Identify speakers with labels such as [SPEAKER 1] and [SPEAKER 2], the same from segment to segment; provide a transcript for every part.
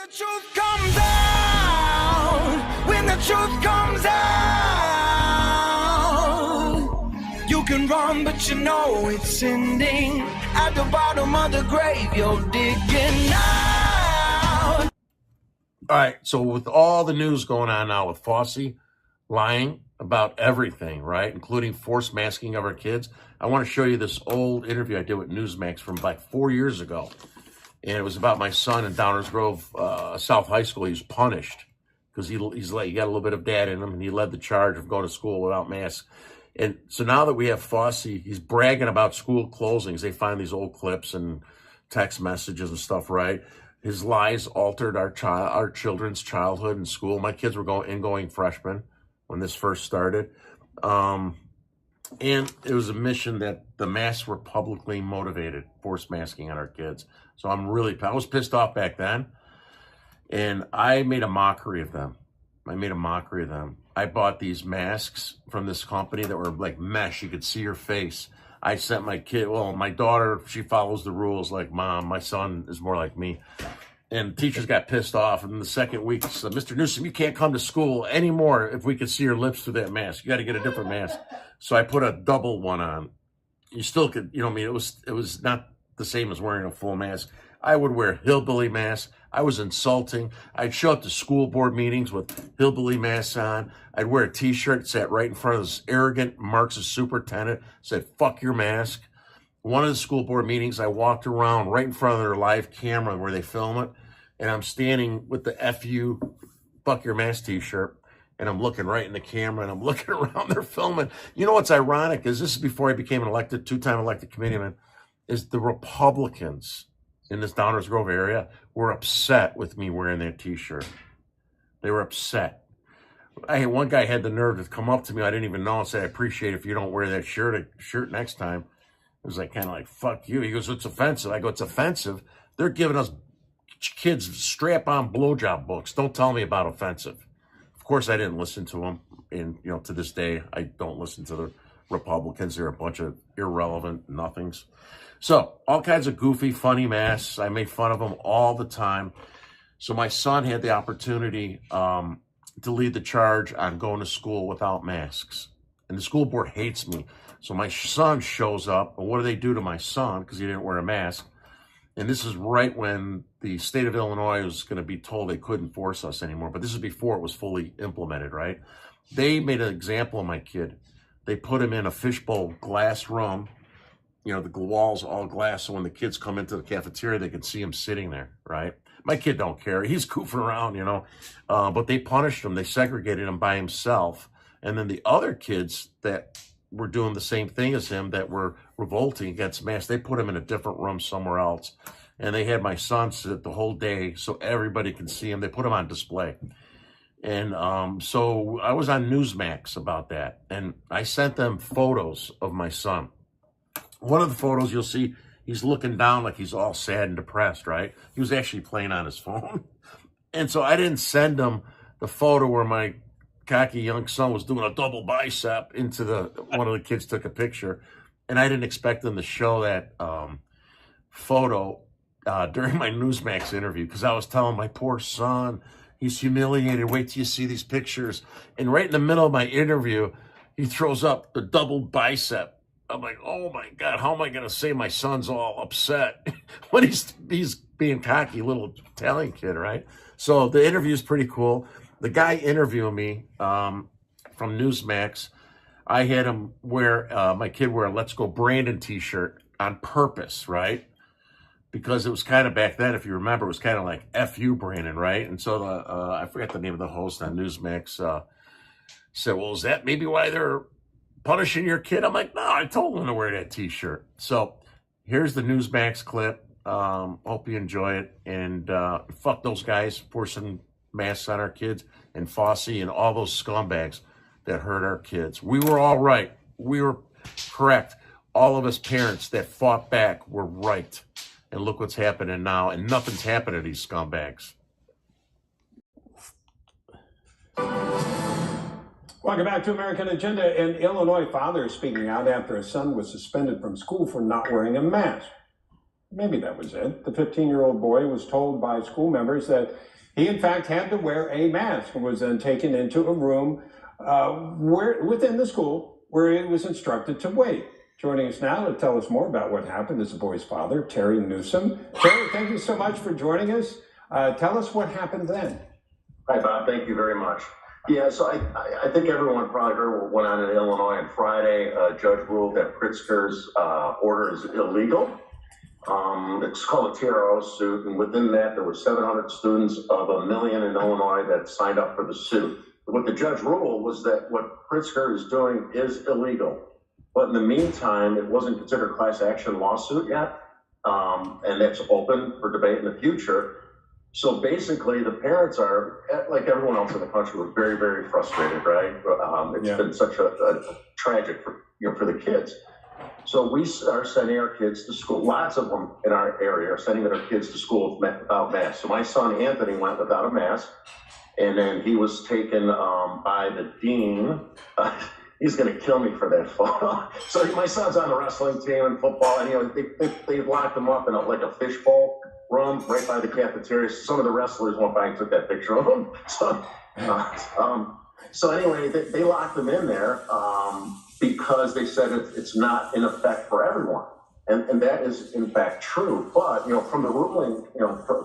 [SPEAKER 1] the truth comes out, when the truth comes out, you can run, but you know it's ending. At the bottom of the grave, you're digging out.
[SPEAKER 2] All right, so with all the news going on now with Fauci lying about everything, right, including forced masking of our kids, I want to show you this old interview I did with Newsmax from like 4 years ago. And it was about my son in Downers Grove South High School. He was punished because he got a little bit of dad in him, and he led the charge of going to school without masks. And so now that we have Fauci, he's bragging about school closings. They find these old clips and text messages and stuff, right? His lies altered our children's childhood in school. My kids were ingoing freshmen when this first started. And it was a mission that the masks were publicly motivated, forced masking on our kids. So I was pissed off back then. And I made a mockery of them. I bought these masks from this company that were like mesh. You could see your face. I sent my daughter, she follows the rules like mom. My son is more like me. And teachers got pissed off. And the second week, said, Mr. Newsom, you can't come to school anymore if we could see your lips through that mask. You got to get a different mask. So I put a double one on. You still could, it was not the same as wearing a full mask. I would wear hillbilly masks. I was insulting. I'd show up to school board meetings with hillbilly masks on. I'd wear a t-shirt, sat right in front of this arrogant Marxist superintendent, said, fuck your mask. One of the school board meetings, I walked around right in front of their live camera where they film it, and I'm standing with the FU, fuck your mask t-shirt, and I'm looking right in the camera, and I'm looking around, they're filming. You know what's ironic is this is before I became an two-time elected committeeman, is the Republicans in this Downers Grove area were upset with me wearing that t-shirt. They were upset. One guy had the nerve to come up to me, I didn't even know, and say, I appreciate it if you don't wear that shirt next time. It was like kind of like, fuck you. He goes, it's offensive. I go, it's offensive. They're giving us kids strap-on blowjob books. Don't tell me about offensive. Of course, I didn't listen to them. And, to this day, I don't listen to the Republicans. They're a bunch of irrelevant nothings. So all kinds of goofy, funny masks. I made fun of them all the time. So my son had the opportunity to lead the charge on going to school without masks. And the school board hates me. So my son shows up, and what do they do to my son? Because he didn't wear a mask. And this is right when the state of Illinois was going to be told they couldn't force us anymore. But this is before it was fully implemented, right? They made an example of my kid. They put him in a fishbowl glass room. The walls all glass, so when the kids come into the cafeteria, they can see him sitting there, right? My kid don't care. He's goofing around, but they punished him. They segregated him by himself. And then the other kids that were doing the same thing as him that were revolting against masks, they put him in a different room somewhere else. And they had my son sit the whole day so everybody can see him. They put him on display. And so I was on Newsmax about that. And I sent them photos of my son. One of the photos you'll see, he's looking down like he's all sad and depressed, right? He was actually playing on his phone. And so I didn't send him the photo where my cocky young son was doing a double bicep into one of the kids took a picture. And I didn't expect them to show that photo during my Newsmax interview, because I was telling my poor son, he's humiliated. Wait till you see these pictures. And right in the middle of my interview, he throws up the double bicep. I'm like, oh my God, how am I going to say my son's all upset when he's being cocky, little Italian kid, right? So the interview is pretty cool. The guy interviewing me from Newsmax, I had him my kid wear a Let's Go Brandon t-shirt on purpose, right? Because it was kind of back then, if you remember, it was kind of like F-U Brandon, right? And so I forgot the name of the host on Newsmax said, well, is that maybe why they're punishing your kid? I'm like, no, I told him to wear that t-shirt. So here's the Newsmax clip. Hope you enjoy it. And fuck those guys forcing masks on our kids, and Fauci and all those scumbags that hurt our kids. We were all right. We were correct. All of us parents that fought back were right. And look what's happening now. And nothing's happened to these scumbags.
[SPEAKER 3] Welcome back to American Agenda. An Illinois father is speaking out after his son was suspended from school for not wearing a mask. Maybe that was it. The 15-year-old boy was told by school members that He, in fact, had to wear a mask and was then taken into a room within the school where he was instructed to wait. Joining us now to tell us more about what happened is the boy's father, Terry Newsom. Terry, thank you so much for joining us. Tell us what happened then.
[SPEAKER 4] Hi, Bob. Thank you very much. Yeah, so I think everyone probably heard what went on in Illinois on Friday. A judge ruled that Pritzker's order is illegal. It's called a TRO suit, and within that, there were 700 students of 1 million in Illinois that signed up for the suit. What the judge ruled was that what Pritzker is doing is illegal. But in the meantime, it wasn't considered a class action lawsuit yet, and that's open for debate in the future. So basically, the parents are, like everyone else in the country, were very, very frustrated, right? It's been such a tragic for the kids. So we are sending our kids to school. Lots of them in our area are sending their kids to school without masks. So my son Anthony went without a mask, and then he was taken by the dean. He's going to kill me for that photo. So my son's on the wrestling team and football, and they locked him up in like a fishbowl room right by the cafeteria. Some of the wrestlers went by and took that picture of him. So anyway, they locked him in there because they said it's not in effect for everyone, and that is in fact true. But from the ruling,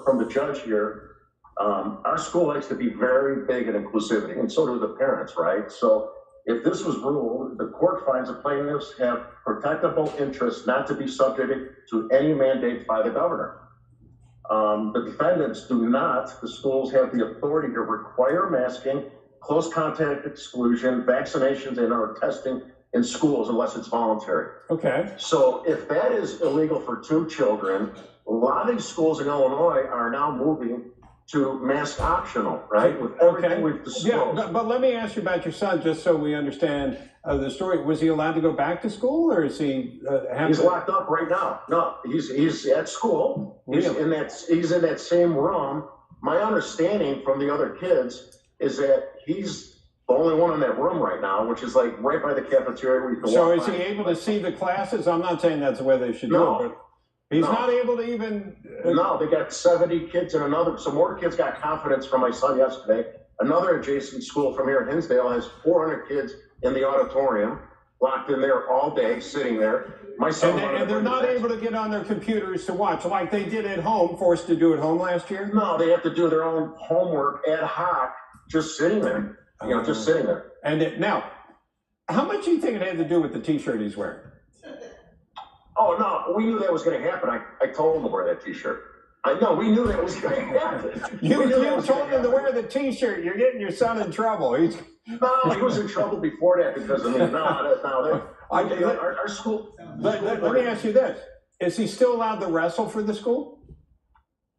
[SPEAKER 4] from the judge here, our school likes to be very big in inclusivity, and so do the parents, right? So if this was ruled, the court finds the plaintiffs have protectable interests not to be subjected to any mandate by the governor. The defendants do not. The schools have the authority to require masking, close contact exclusion, vaccinations, and/or testing in schools unless it's voluntary.
[SPEAKER 3] Okay.
[SPEAKER 4] So if that is illegal for 2 children, a lot of these schools in Illinois are now moving to mask optional, right? With everything we've disclosed.
[SPEAKER 3] Yeah, but let me ask you about your son, just so we understand the story. Was he allowed to go back to school, or is he?
[SPEAKER 4] He's locked up right now. No, he's at school. He's in that same room. My understanding from the other kids is that he's the only one in that room right now, which is like right by the cafeteria where you can
[SPEAKER 3] So
[SPEAKER 4] walk
[SPEAKER 3] is
[SPEAKER 4] by.
[SPEAKER 3] he able to see the classes? I'm not saying that's the way they should do it, but he's not able to even.
[SPEAKER 4] No, they got 70 kids in another. So more kids got confidence from my son yesterday. Another adjacent school from here in Hinsdale has 400 kids in the auditorium, locked in there all day, sitting there. My son
[SPEAKER 3] and they're not able to get on their computers to watch like they did at home, forced to do at home last year?
[SPEAKER 4] No, they have to do their own homework ad hoc, just sitting there. Just sitting there.
[SPEAKER 3] And now, how much do you think it had to do with the T-shirt he's wearing?
[SPEAKER 4] Oh, no, we knew that was going to happen. I told him to wear that T-shirt. We knew that was going to happen.
[SPEAKER 3] You told him to wear the T-shirt. You're getting your son in trouble.
[SPEAKER 4] No, he was in trouble before that because, our school.
[SPEAKER 3] Let me ask you this. Is he still allowed to wrestle for the school?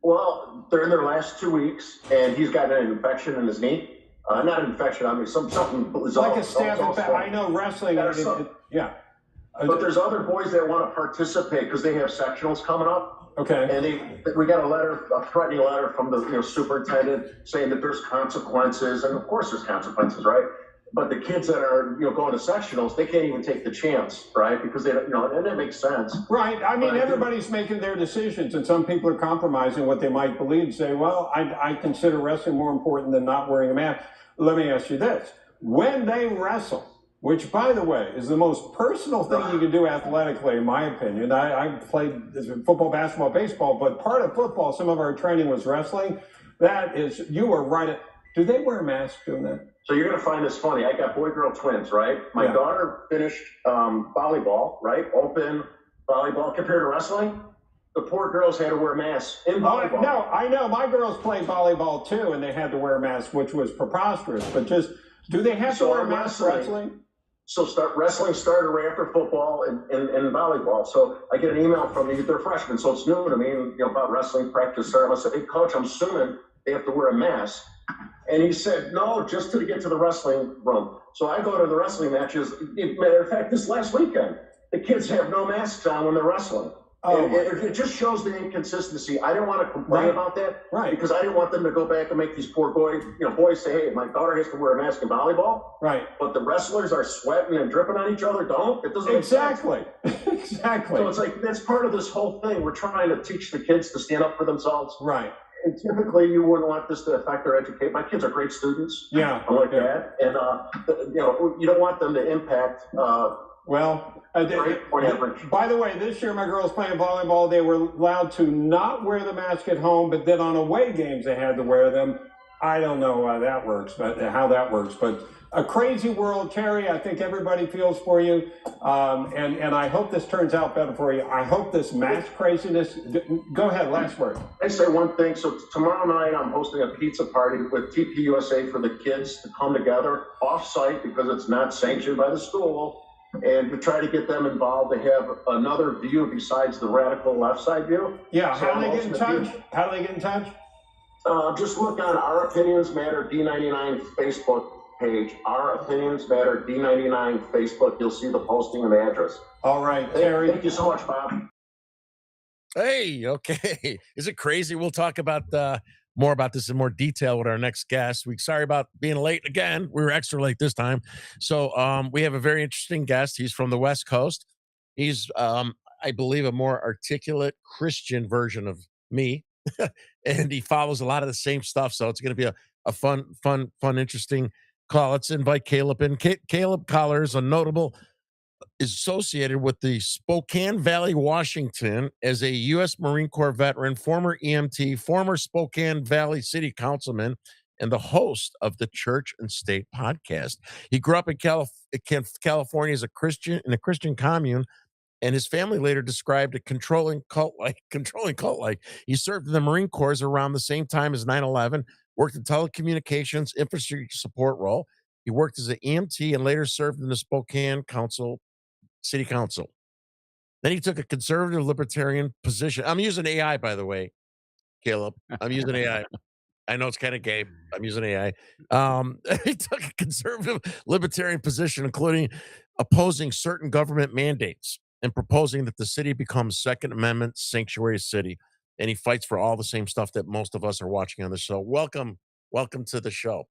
[SPEAKER 4] Well, they're in their last 2 weeks, and he's got an infection in his knee. Not an infection, I mean, something
[SPEAKER 3] like a staph infection. I know wrestling. Yeah.
[SPEAKER 4] But there's other boys that want to participate because they have sectionals coming up.
[SPEAKER 3] Okay.
[SPEAKER 4] And we got a threatening letter from the superintendent saying that there's consequences, and of course there's consequences, right? But the kids that are going to sectionals, they can't even take the chance, right? Because they and it makes sense.
[SPEAKER 3] Right. I mean, everybody's making their decisions, and some people are compromising what they might believe. Say, well, I consider wrestling more important than not wearing a mask. Let me ask you this: when they wrestle, which, by the way, is the most personal thing you can do athletically, in my opinion. I played football, basketball, baseball, but part of football, some of our training was wrestling. That is, you are right. Do they wear masks doing that?
[SPEAKER 4] So you're going to find this funny. I got boy-girl twins, right? My daughter finished volleyball, right? Open volleyball. Compared to wrestling, the poor girls had to wear masks in volleyball.
[SPEAKER 3] No, I know. My girls played volleyball too, and they had to wear masks, which was preposterous. But do they have to wear masks wrestling?
[SPEAKER 4] So wrestling started right after football and volleyball. So I get an email from they're freshmen, so it's new to me, about wrestling practice started. I said, hey, coach, I'm assuming they have to wear a mask. And he said, no, just to get to the wrestling room. So I go to the wrestling matches. Matter of fact, this last weekend, the kids have no masks on when they're wrestling. Oh. It just shows the inconsistency. I didn't want to complain about that because I didn't want them to go back and make these poor boys say, hey, my daughter has to wear a mask in volleyball.
[SPEAKER 3] Right.
[SPEAKER 4] But the wrestlers are sweating and dripping on each other. It doesn't make sense.
[SPEAKER 3] Exactly.
[SPEAKER 4] So it's like, that's part of this whole thing. We're trying to teach the kids to stand up for themselves.
[SPEAKER 3] Right.
[SPEAKER 4] and typically you wouldn't want this to affect their education. My kids are great students.
[SPEAKER 3] Yeah.
[SPEAKER 4] I'm like
[SPEAKER 3] yeah.
[SPEAKER 4] that, and you don't want them to impact.
[SPEAKER 3] Well,
[SPEAKER 4] Great point average.
[SPEAKER 3] by the way, this year my girls playing volleyball, they were allowed to not wear the mask at home, but then on away games they had to wear them. I don't know how that works, but a crazy world, Terry. I think everybody feels for you, and I hope this turns out better for you. I hope this mask craziness. Go ahead, last word.
[SPEAKER 4] I say one thing. So tomorrow night I'm hosting a pizza party with TPUSA for the kids to come together off-site because it's not sanctioned by the school, and to try to get them involved to have another view besides the radical left side view.
[SPEAKER 3] Yeah,
[SPEAKER 4] So
[SPEAKER 3] how do they get in touch?
[SPEAKER 4] How
[SPEAKER 3] do they get in touch?
[SPEAKER 4] Just look on Our Opinions Matter D99 Facebook page. Our Opinions Matter D99 Facebook. You'll see the posting and the address.
[SPEAKER 3] All right, Terry.
[SPEAKER 4] Thank you so much, Bob.
[SPEAKER 2] Hey, okay. Is it crazy? We'll talk about more about this in more detail with our next guest. We sorry about being late again. We were extra late this time. So we have a very interesting guest. He's from the West Coast. He's I believe a more articulate Christian version of me. And he follows a lot of the same stuff. So it's going to be a fun, interesting call. Let's invite Caleb in. Caleb Collier is a notable is associated with the Spokane Valley, Washington, as a U.S. Marine Corps veteran, former EMT, former Spokane Valley City Councilman, and the host of the Church and State podcast. He grew up in California as a Christian in a Christian commune, and his family later described a controlling cult-like. He served in the Marine Corps around the same time as 9/11, worked in telecommunications infrastructure support role. He worked as an EMT and later served in the Spokane City Council. Then he took a conservative libertarian position. I'm using AI, by the way, Caleb. I'm using AI. I know it's kind of gay. I'm using AI. He took a conservative libertarian position, including opposing certain government mandates and proposing that the city becomes Second Amendment sanctuary city. And he fights for all the same stuff that most of us are watching on the show. Welcome to the show.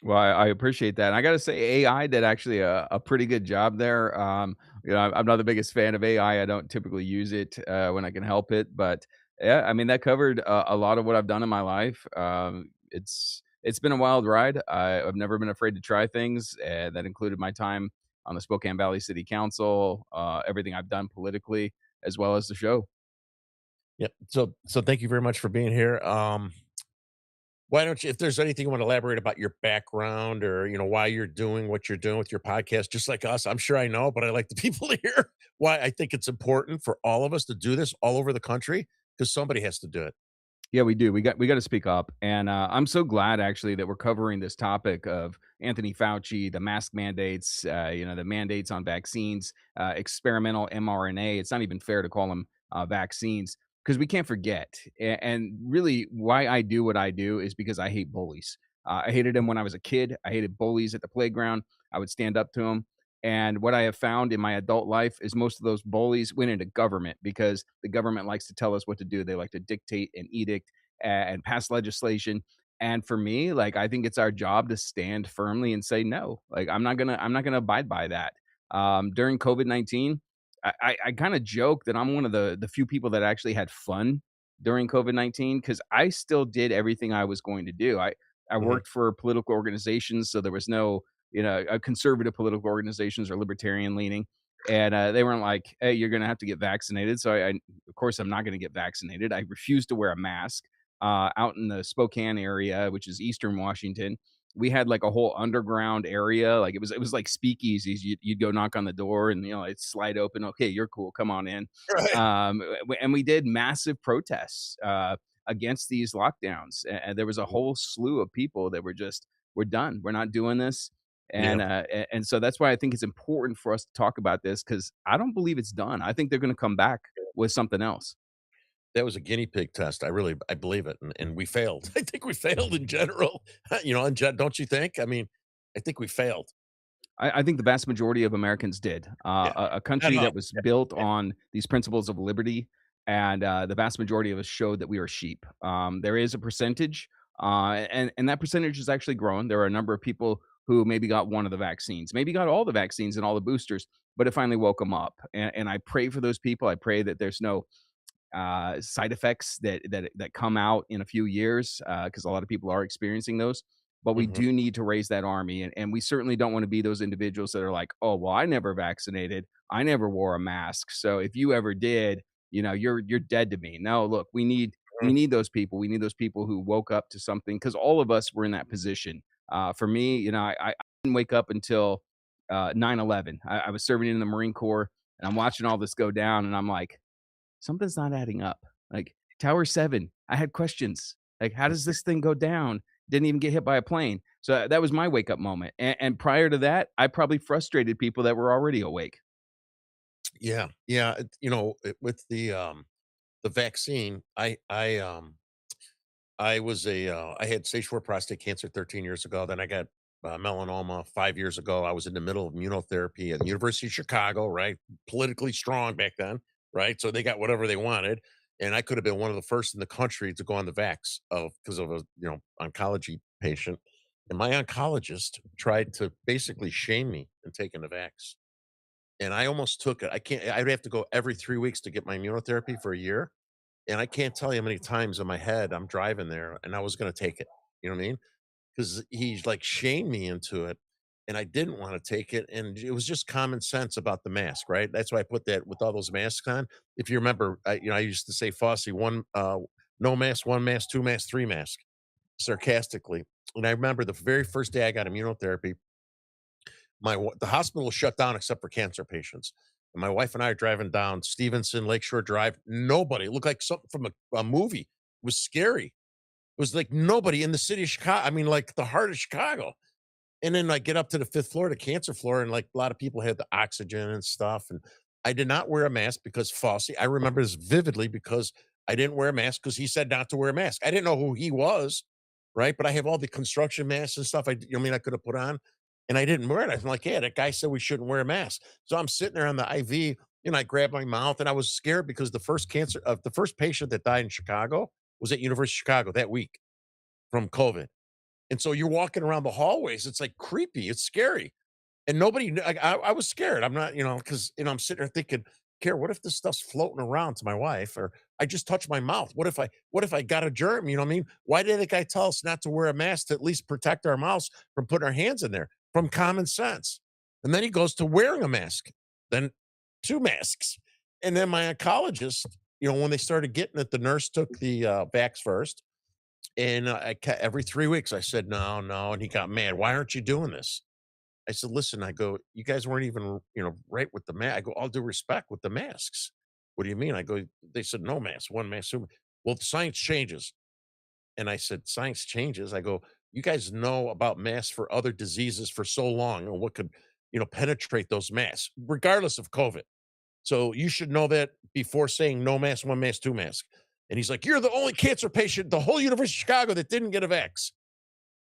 [SPEAKER 5] Well, I appreciate that. And I got to say, AI did actually a pretty good job there. I'm not the biggest fan of AI. I don't typically use it when I can help it, but yeah, I mean that covered a lot of what I've done in my life. It's been a wild ride. I've never been afraid to try things. That included my time on the Spokane Valley City Council, everything I've done politically, as well as the show.
[SPEAKER 2] Yep. So thank you very much for being here. Why don't you, if there's anything you want to elaborate about your background or, why you're doing what you're doing with your podcast, just like us, I'm sure I know, but I like the people to hear why I think it's important for all of us to do this all over the country because somebody has to do it.
[SPEAKER 5] Yeah, we do. We got to speak up, and I'm so glad actually that we're covering this topic of Anthony Fauci, the mask mandates, the mandates on vaccines, experimental mRNA. It's not even fair to call them vaccines because we can't forget. And really, why I do what I do is because I hate bullies. I hated them when I was a kid. I hated bullies at the playground. I would stand up to them. And what I have found in my adult life is most of those bullies went into government because the government likes to tell us what to do. They like to dictate and edict and pass legislation. And for me, like I think it's our job to stand firmly and say no. Like I'm not gonna abide by that. During COVID-19, I kind of joke that I'm one of the few people that actually had fun during COVID-19 because I still did everything I was going to do. I
[SPEAKER 2] Mhm.
[SPEAKER 5] worked for political organizations, so there was no conservative political organizations or libertarian leaning. And they weren't like, hey, you're going to have to get vaccinated. So of course, I'm not going to get vaccinated. I refused to wear a mask out in the Spokane area, which is Eastern Washington. We had like a whole underground area. Like it was like speakeasies. You'd go knock on the door and, it'd slide open. Okay, you're cool. Come on in.
[SPEAKER 2] Right.
[SPEAKER 5] And we did massive protests against these lockdowns. And there was a whole slew of people that were just, we're done. We're not doing this.
[SPEAKER 2] Yeah.
[SPEAKER 5] And so that's why I think it's important for us to talk about this because I don't believe it's done. I think they're going to come back with something else.
[SPEAKER 2] That was a guinea pig test. I believe it. And we failed. I think we failed in general. Don't you think? I mean, I think we failed.
[SPEAKER 5] I think the vast majority of Americans did.
[SPEAKER 2] Yeah.
[SPEAKER 5] A country that was built on these principles of liberty, and the vast majority of us showed that we are sheep. There is a percentage, and that percentage is actually growing. There are a number of people who maybe got one of the vaccines, maybe got all the vaccines and all the boosters, but it finally woke them up. And I pray for those people. I pray that there's no side effects that come out in a few years, because a lot of people are experiencing those. But we
[SPEAKER 2] Mhm.
[SPEAKER 5] do need to raise that army, and we certainly don't want to be those individuals that are like, oh well, I never vaccinated, I never wore a mask, so if you ever did, you're dead to me. No, look, we
[SPEAKER 2] Mm.
[SPEAKER 5] need those people. We need those people who woke up to something, because all of us were in that position. For me, I didn't wake up until 9/11. I was serving in the Marine Corps, and I'm watching all this go down, and I'm like, something's not adding up. Like Tower 7, I had questions. Like, how does this thing go down? Didn't even get hit by a plane. So that was my wake up moment. And prior to that, I probably frustrated people that were already awake.
[SPEAKER 2] Yeah, yeah, with the vaccine, I had stage 4 prostate cancer 13 years ago, then I got, melanoma 5 years ago. I was in the middle of immunotherapy at the University of Chicago, right? Politically strong back then, right? So they got whatever they wanted, and I could have been one of the first in the country to go on the vax of because of a, oncology patient, and my oncologist tried to basically shame me in taking the vax, and I almost took it. I'd have to go every 3 weeks to get my immunotherapy for a year, and I can't tell you how many times in my head I'm driving there and I was gonna take it. You know what I mean? Because he's like shamed me into it, and I didn't wanna take it, and it was just common sense about the mask, right? That's why I put that with all those masks on. If you remember, I used to say, "Fauci, 1, no mask, 1 mask, 2 mask, 3 mask," sarcastically, and I remember the very first day I got immunotherapy, the hospital was shut down except for cancer patients. And my wife and I are driving down Stevenson Lakeshore Drive. Nobody. It looked like something from a movie. It was scary. It was like nobody in the city of Chicago. I mean, like the heart of Chicago. And then I get up to the 5th floor, the cancer floor, and like a lot of people had the oxygen and stuff. And I did not wear a mask because Fauci, I remember this vividly because I didn't wear a mask because he said not to wear a mask. I didn't know who he was, right? But I have all the construction masks and stuff. I could have put on, and I didn't wear it. I'm like, yeah, that guy said we shouldn't wear a mask. So I'm sitting there on the IV, I grabbed my mouth, and I was scared because the first patient that died in Chicago was at University of Chicago that week from COVID. And so you're walking around the hallways, it's, like, creepy, it's scary, and nobody kn I was scared, I'm not, because I'm sitting there thinking, "Care, what if this stuff's floating around?" To my wife, or I just touched my mouth, what if I got a germ, you know what I mean? Why did the guy tell us not to wear a mask to at least protect our mouths from putting our hands in there? From common sense. And then he goes to wearing a mask, then 2 masks, and then my oncologist, when they started getting it, the nurse took the, vax first, and every 3 weeks, I said, "No, no," and he got mad. "Why aren't you doing this?" I said, "Listen," I go, "you guys weren't even, right with the mask." I go, "All due respect with the masks." "What do you mean?" I go, "They said no mask, 1 mask, 2." "Well, the science changes." And I said, "Science changes?" I go, "You guys know about masks for other diseases for so long and what could, penetrate those masks, regardless of COVID. So you should know that before saying no mask, 1 mask, 2 mask." And he's like, "You're the only cancer patient, the whole University of Chicago that didn't get a vax."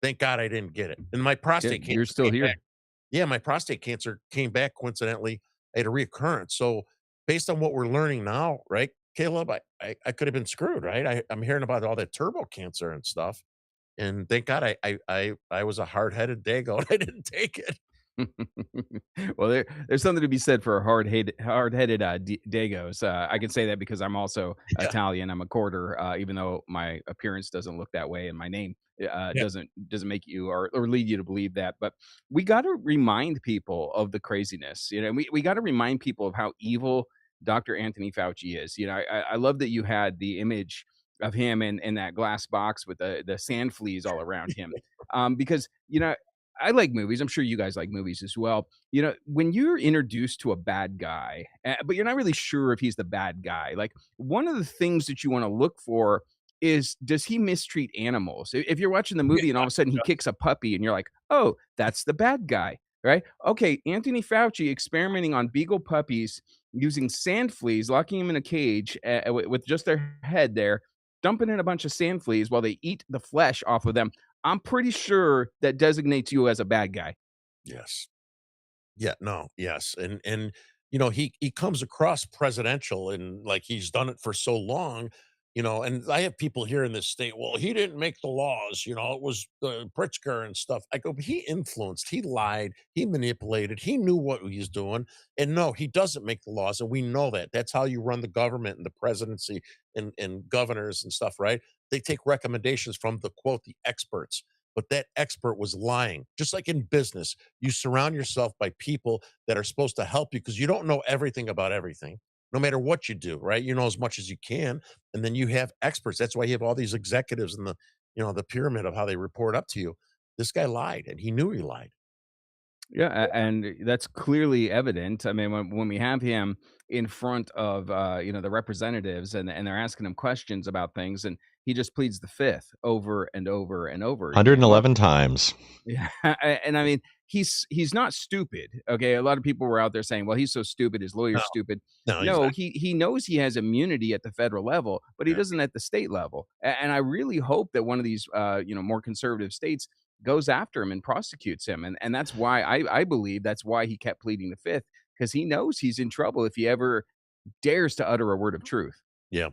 [SPEAKER 2] Thank God I didn't get it. And my
[SPEAKER 5] Yeah,
[SPEAKER 2] prostate
[SPEAKER 5] you're
[SPEAKER 2] cancer
[SPEAKER 5] still
[SPEAKER 2] came back.
[SPEAKER 5] here.
[SPEAKER 2] Yeah, my prostate cancer came back coincidentally. I had a reoccurrence. So based on what we're learning now, right, Caleb, I could have been screwed, right? I'm hearing about all that turbo cancer and stuff. And thank God I was a hard-headed dago and I didn't take it.
[SPEAKER 5] Well, there's something to be said for hard-headed Dagos. I can say that because I'm also
[SPEAKER 2] Yeah,
[SPEAKER 5] Italian. I'm a quarter, even though my appearance doesn't look that way, and my name
[SPEAKER 2] yeah.
[SPEAKER 5] doesn't make you or lead you to believe that. But we got to remind people of the craziness. We got to remind people of how evil Dr. Anthony Fauci is. I love that you had the image of him in that glass box with the sand fleas all around him, because I like movies. I'm sure you guys like movies as well. When you're introduced to a bad guy, but you're not really sure if he's the bad guy, like one of the things that you want to look for is, does he mistreat animals? If you're watching the movie and all of a sudden he kicks a puppy and you're like, oh, that's the bad guy, right? Okay, Anthony Fauci experimenting on beagle puppies using sand fleas, locking them in a cage with just their head there, dumping in a bunch of sand fleas while they eat the flesh off of them. I'm pretty sure that designates you as a bad guy.
[SPEAKER 2] Yes. Yeah, no, yes, and he comes across presidential and like he's done it for so long, And I have people here in this state, well, he didn't make the laws, it was Pritzker and stuff. I go, but he influenced, he lied, he manipulated, he knew what he was doing. And no, he doesn't make the laws. And we know that. That's how you run the government and the presidency and governors and stuff, right? They take recommendations from the quote, the experts. But that expert was lying. Just like in business, you surround yourself by people that are supposed to help you because you don't know everything about everything, no matter what you do, right? You know as much as you can, and then you have experts. That's why you have all these executives in the pyramid of how they report up to you. This guy lied, and he knew he lied.
[SPEAKER 5] Yeah, and that's clearly evident. I mean, when we have him in front of the representatives, and they're asking him questions about things, and he just pleads the fifth over and over and over again. Look,
[SPEAKER 6] 111 times.
[SPEAKER 5] yeah, and I mean, he's not stupid. Okay, a lot of people were out there saying, "Well, he's so stupid, his
[SPEAKER 2] No,
[SPEAKER 5] lawyer's stupid."
[SPEAKER 2] no, he's
[SPEAKER 5] No,
[SPEAKER 2] not.
[SPEAKER 5] he knows he has immunity at the federal level, but he
[SPEAKER 2] Yeah,
[SPEAKER 5] doesn't at the state level. And I really hope that one of these more conservative states goes after him and prosecutes him. And that's why I believe that's why he kept pleading the fifth, because he knows he's in trouble if he ever dares to utter a word of truth.
[SPEAKER 2] yeah.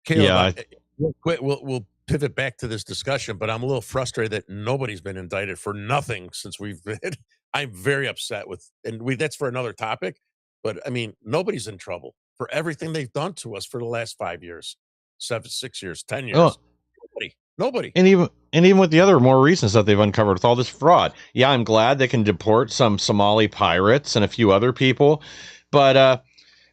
[SPEAKER 2] Caleb,
[SPEAKER 6] Yeah,
[SPEAKER 2] real quick, we'll pivot back to this discussion, but I'm a little frustrated that nobody's been indicted for nothing since we've been. I'm very upset with, and that's for another topic. But I mean, nobody's in trouble for everything they've done to us for the last 5 years, 6 years, 10 years.
[SPEAKER 6] oh,
[SPEAKER 2] Nobody.
[SPEAKER 6] and even with the other more recent stuff they've uncovered with all this fraud. Yeah, I'm glad they can deport some Somali pirates and a few other people, but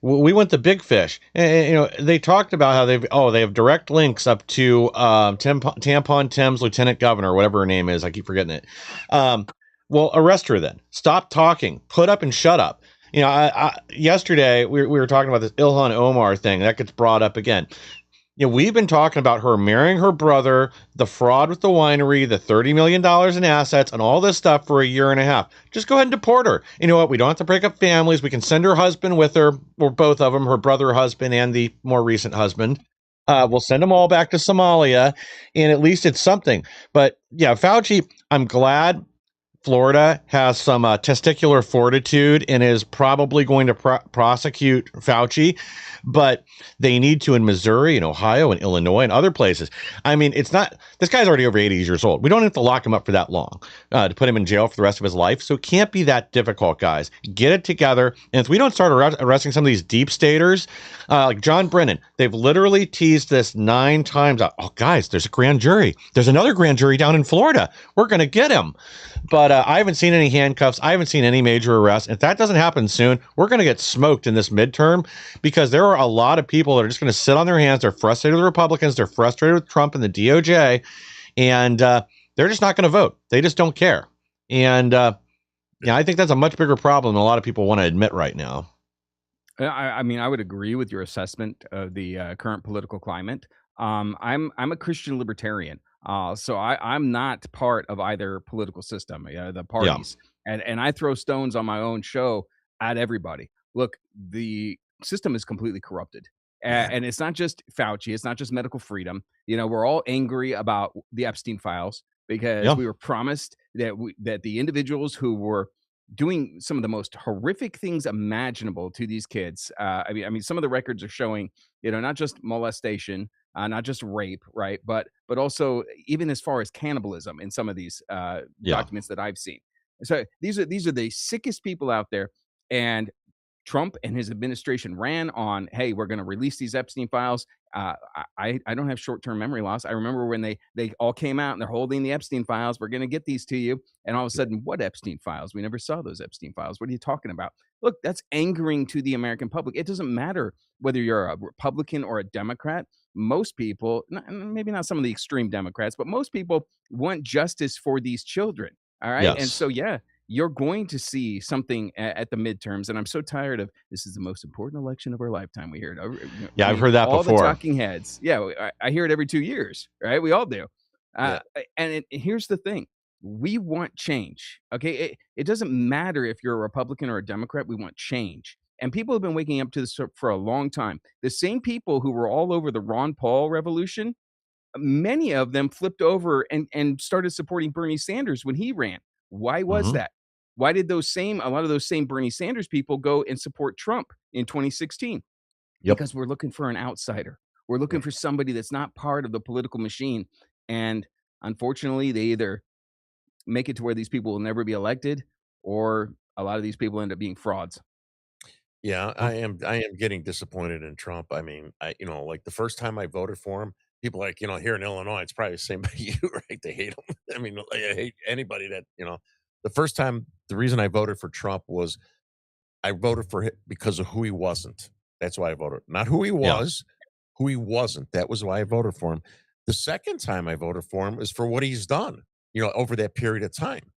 [SPEAKER 6] we went to big fish. And, they talked about how they have direct links up to Tampon Tim's lieutenant governor, or whatever her name is. I keep forgetting it. Well, arrest her then. Stop talking. Put up and shut up. Yesterday we were talking about this Ilhan Omar thing that gets brought up again. We've been talking about her marrying her brother, the fraud with the winery, the $30 million in assets, and all this stuff for a year and a half. Just go ahead and deport her. You know what? We don't have to break up families. We can send her husband with her, or both of them, her brother husband and the more recent husband. We'll send them all back to Somalia, and at least it's something. But yeah, Fauci, I'm glad Florida has some testicular fortitude and is probably going to prosecute Fauci, but they need to in Missouri and Ohio and Illinois and other places. I mean, it's not, this guy's already over 80 years old. We don't have to lock him up for that long to put him in jail for the rest of his life. So it can't be that difficult, guys. Get it together. And if we don't start arresting some of these deep staters, like John Brennan, they've literally teased this 9 times. Oh, guys, there's a grand jury. There's another grand jury down in Florida. We're going to get him. But I haven't seen any handcuffs. I haven't seen any major arrests. If that doesn't happen soon, we're going to get smoked in this midterm, because there are a lot of people that are just going to sit on their hands. They're frustrated with the Republicans. They're frustrated with Trump and the DOJ, and they're just not going to vote. They just don't care. And I think that's a much bigger problem than a lot of people want to admit right now.
[SPEAKER 5] I mean, I would agree with your assessment of the current political climate. I'm a Christian libertarian, so I'm not part of either political system, the parties, and I throw stones on my own show at everybody. Look, the system is completely corrupted, and it's not just Fauci, it's not just medical freedom. We're all angry about the Epstein files because we were promised that the individuals who were doing some of the most horrific things imaginable to these kids. I mean, some of the records are showing, not just molestation, not just rape, right, but also even as far as cannibalism in some of these documents that I've seen. So these are the sickest people out there, and Trump and his administration ran on, hey, we're going to release these Epstein files. I don't have short-term memory loss. I remember when they all came out and they're holding the Epstein files. We're going to get these to you. And all of a sudden, what Epstein files? We never saw those Epstein files. What are you talking about? Look, that's angering to the American public. It doesn't matter whether you're a Republican or a Democrat. Most people, maybe not some of the extreme Democrats, but most people want justice for these children. All right.
[SPEAKER 6] Yes.
[SPEAKER 5] And so, yeah, you're going to see something at the midterms, and I'm so tired of this is the most important election of our lifetime. We hear it.
[SPEAKER 6] I've heard that
[SPEAKER 5] all
[SPEAKER 6] before.
[SPEAKER 5] The talking heads. Yeah, I hear it every 2 years, right? We all do. And here's the thing. We want change, okay? It doesn't matter if you're a Republican or a Democrat. We want change. And people have been waking up to this for a long time. The same people who were all over the Ron Paul revolution, many of them flipped over and started supporting Bernie Sanders when he ran. Why was that? Why did a lot of those same Bernie Sanders people go and support Trump in 2016? Because we're looking for an outsider. We're looking for somebody that's not part of the political machine. And unfortunately, they either make it to where these people will never be elected, or a lot of these people end up being frauds.
[SPEAKER 2] Yeah,
[SPEAKER 6] Yeah.
[SPEAKER 2] I am getting disappointed in Trump. I mean, like the first time I voted for him, people like, here in Illinois, it's probably the same by you, right? They hate him. I mean, like, I hate anybody that, the first time, the reason I voted for Trump was I voted for him because of who he wasn't. That's why I voted. Not who he
[SPEAKER 6] Yeah.
[SPEAKER 2] was, who he wasn't. That was why I voted for him. The second time I voted for him is for what he's done, over that period of time.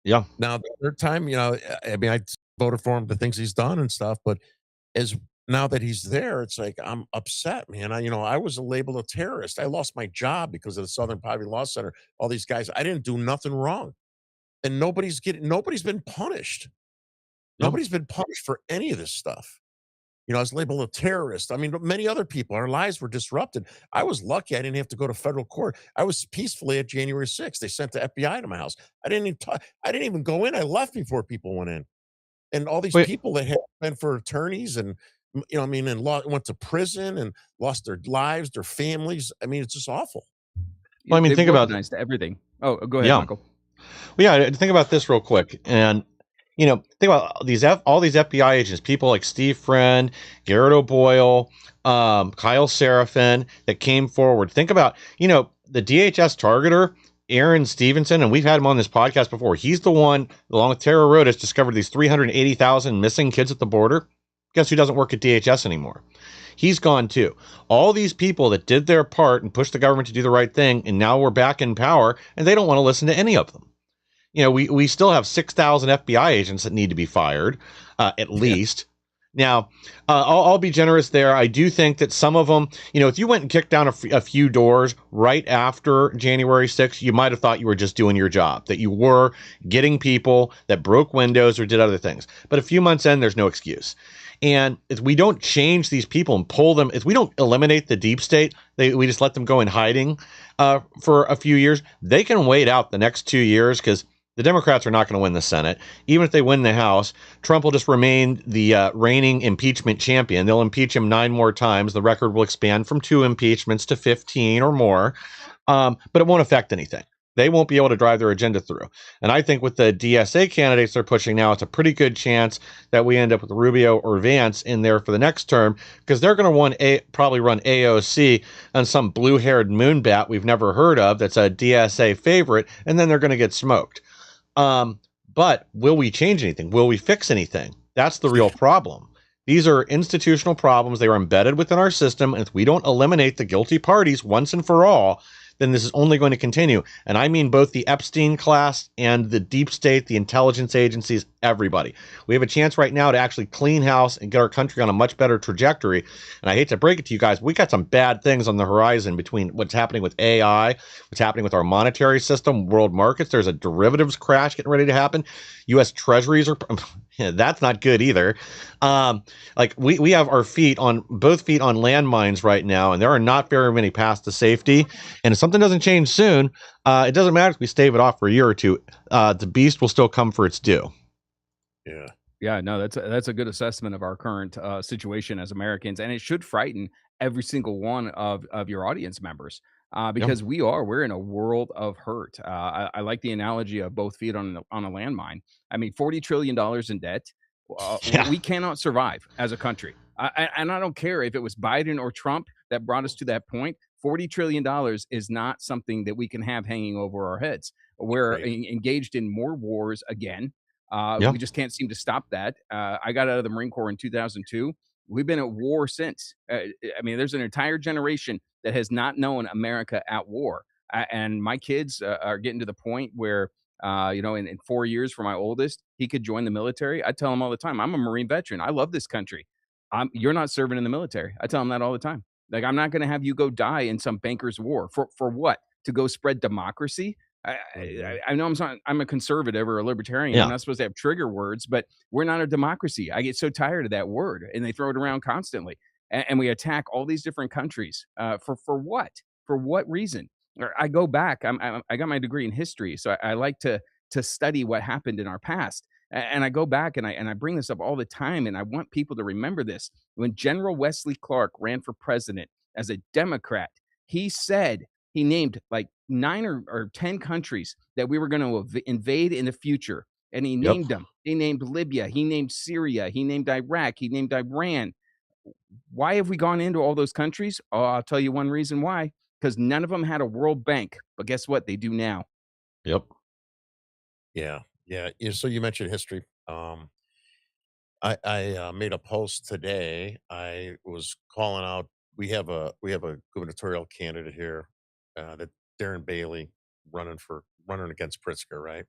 [SPEAKER 6] Yeah.
[SPEAKER 2] Now, the third time, I mean, I voted for him, the things he's done and stuff, but as now that he's there, it's like I'm upset, man. I was labeled a terrorist. I lost my job because of the Southern Poverty Law Center. All these guys, I didn't do nothing wrong, and nobody's been punished.
[SPEAKER 6] Yeah.
[SPEAKER 2] Nobody's been punished for any of this stuff. I was labeled a terrorist. I mean, but many other people, our lives were disrupted. I was lucky I didn't have to go to federal court. I was peacefully at January 6th. They sent the FBI to my house. I didn't even go in. I left before people went in. And all these
[SPEAKER 6] Wait.
[SPEAKER 2] people that had been for attorneys and, what I mean, and went to prison and lost their lives, their families. I mean, it's just awful.
[SPEAKER 6] Well, I mean,
[SPEAKER 5] They've
[SPEAKER 6] think about
[SPEAKER 5] weaponized everything. Oh, go ahead,
[SPEAKER 6] yeah.
[SPEAKER 5] Michael.
[SPEAKER 6] Well, yeah, think about this real quick. And, think about all these FBI agents, people like Steve Friend, Garrett O'Boyle, Kyle Seraphin that came forward. Think about, the DHS targeter, Aaron Stevenson, and we've had him on this podcast before. He's the one, along with Tara Rodas, discovered these 380,000 missing kids at the border. Guess who doesn't work at DHS anymore? He's gone too. All these people that did their part and pushed the government to do the right thing, and now we're back in power, and they don't want to listen to any of them. We still have 6,000 FBI agents that need to be fired, at least. Now, I'll be generous there. I do think that some of them, if you went and kicked down a few doors right after January 6th, you might have thought you were just doing your job, that you were getting people that broke windows or did other things. But a few months in, there's no excuse. And if we don't change these people and pull them, if we don't eliminate the deep state, we just let them go in hiding for a few years, they can wait out the next 2 years because the Democrats are not going to win the Senate. Even if they win the House, Trump will just remain the reigning impeachment champion. They'll impeach him 9 more times. The record will expand from 2 impeachments to 15 or more, but it won't affect anything. They won't be able to drive their agenda through. And I think with the DSA candidates they're pushing now, it's a pretty good chance that we end up with Rubio or Vance in there for the next term because they're going to probably run AOC on some blue-haired moonbat we've never heard of that's a DSA favorite, and then they're going to get smoked. But will we change anything? Will we fix anything? That's the real problem. These are institutional problems. They are embedded within our system. And if we don't eliminate the guilty parties once and for all, then this is only going to continue. And I mean both the Epstein class and the deep state, the intelligence agencies, everybody. We have a chance right now to actually clean house and get our country on a much better trajectory. And I hate to break it to you guys, we got some bad things on the horizon between what's happening with AI, what's happening with our monetary system, world markets. There's a derivatives crash getting ready to happen. U.S. treasuries are, that's not good either. Like we have our both feet on landmines right now, and there are not very many paths to safety. And if something doesn't change soon, it doesn't matter if we stave it off for a year or two. The beast will still come for its due.
[SPEAKER 2] Yeah.
[SPEAKER 5] Yeah, no, that's a good assessment of our current situation as Americans, and it should frighten every single one of your audience members because we're in a world of hurt. I like the analogy of both feet on a landmine. I mean, $40 trillion in debt.
[SPEAKER 6] Yeah.
[SPEAKER 5] We cannot survive as a country, and I don't care if it was Biden or Trump that brought us to that point. $40 trillion is not something that we can have hanging over our heads. We're
[SPEAKER 2] Right.
[SPEAKER 5] engaged in more wars again.
[SPEAKER 6] Yeah.
[SPEAKER 5] We just can't seem to stop that. I got out of the Marine Corps in 2002. We've been at war since. I mean, there's an entire generation that has not known America at war. And my kids are getting to the point where, in 4 years for my oldest, he could join the military. I tell him all the time, I'm a Marine veteran. I love this country. You're not serving in the military. I tell him that all the time. Like, I'm not going to have you go die in some banker's war. For what? To go spread democracy? I know I'm a conservative or a libertarian. I'm
[SPEAKER 6] Yeah.
[SPEAKER 5] not supposed to have trigger words, but we're not a democracy. I get so tired of that word, and they throw it around constantly. And we attack all these different countries for what? For what reason? Or I go back. I got my degree in history, so I like to study what happened in our past. And I go back and I bring this up all the time, and I want people to remember this. When General Wesley Clark ran for president as a Democrat. He said he named like 9 or 10 countries that we were going to invade in the future. And he
[SPEAKER 6] Yep.
[SPEAKER 5] named them. He named Libya. He named Syria. He named Iraq. He named Iran. Why have we gone into all those countries? Oh, I'll tell you one reason why. Because none of them had a World Bank. But guess what? They do now.
[SPEAKER 6] Yep.
[SPEAKER 2] Yeah, yeah. So you mentioned history. I made a post today. I was calling out. We have a gubernatorial candidate here, that Darren Bailey running against Pritzker, right?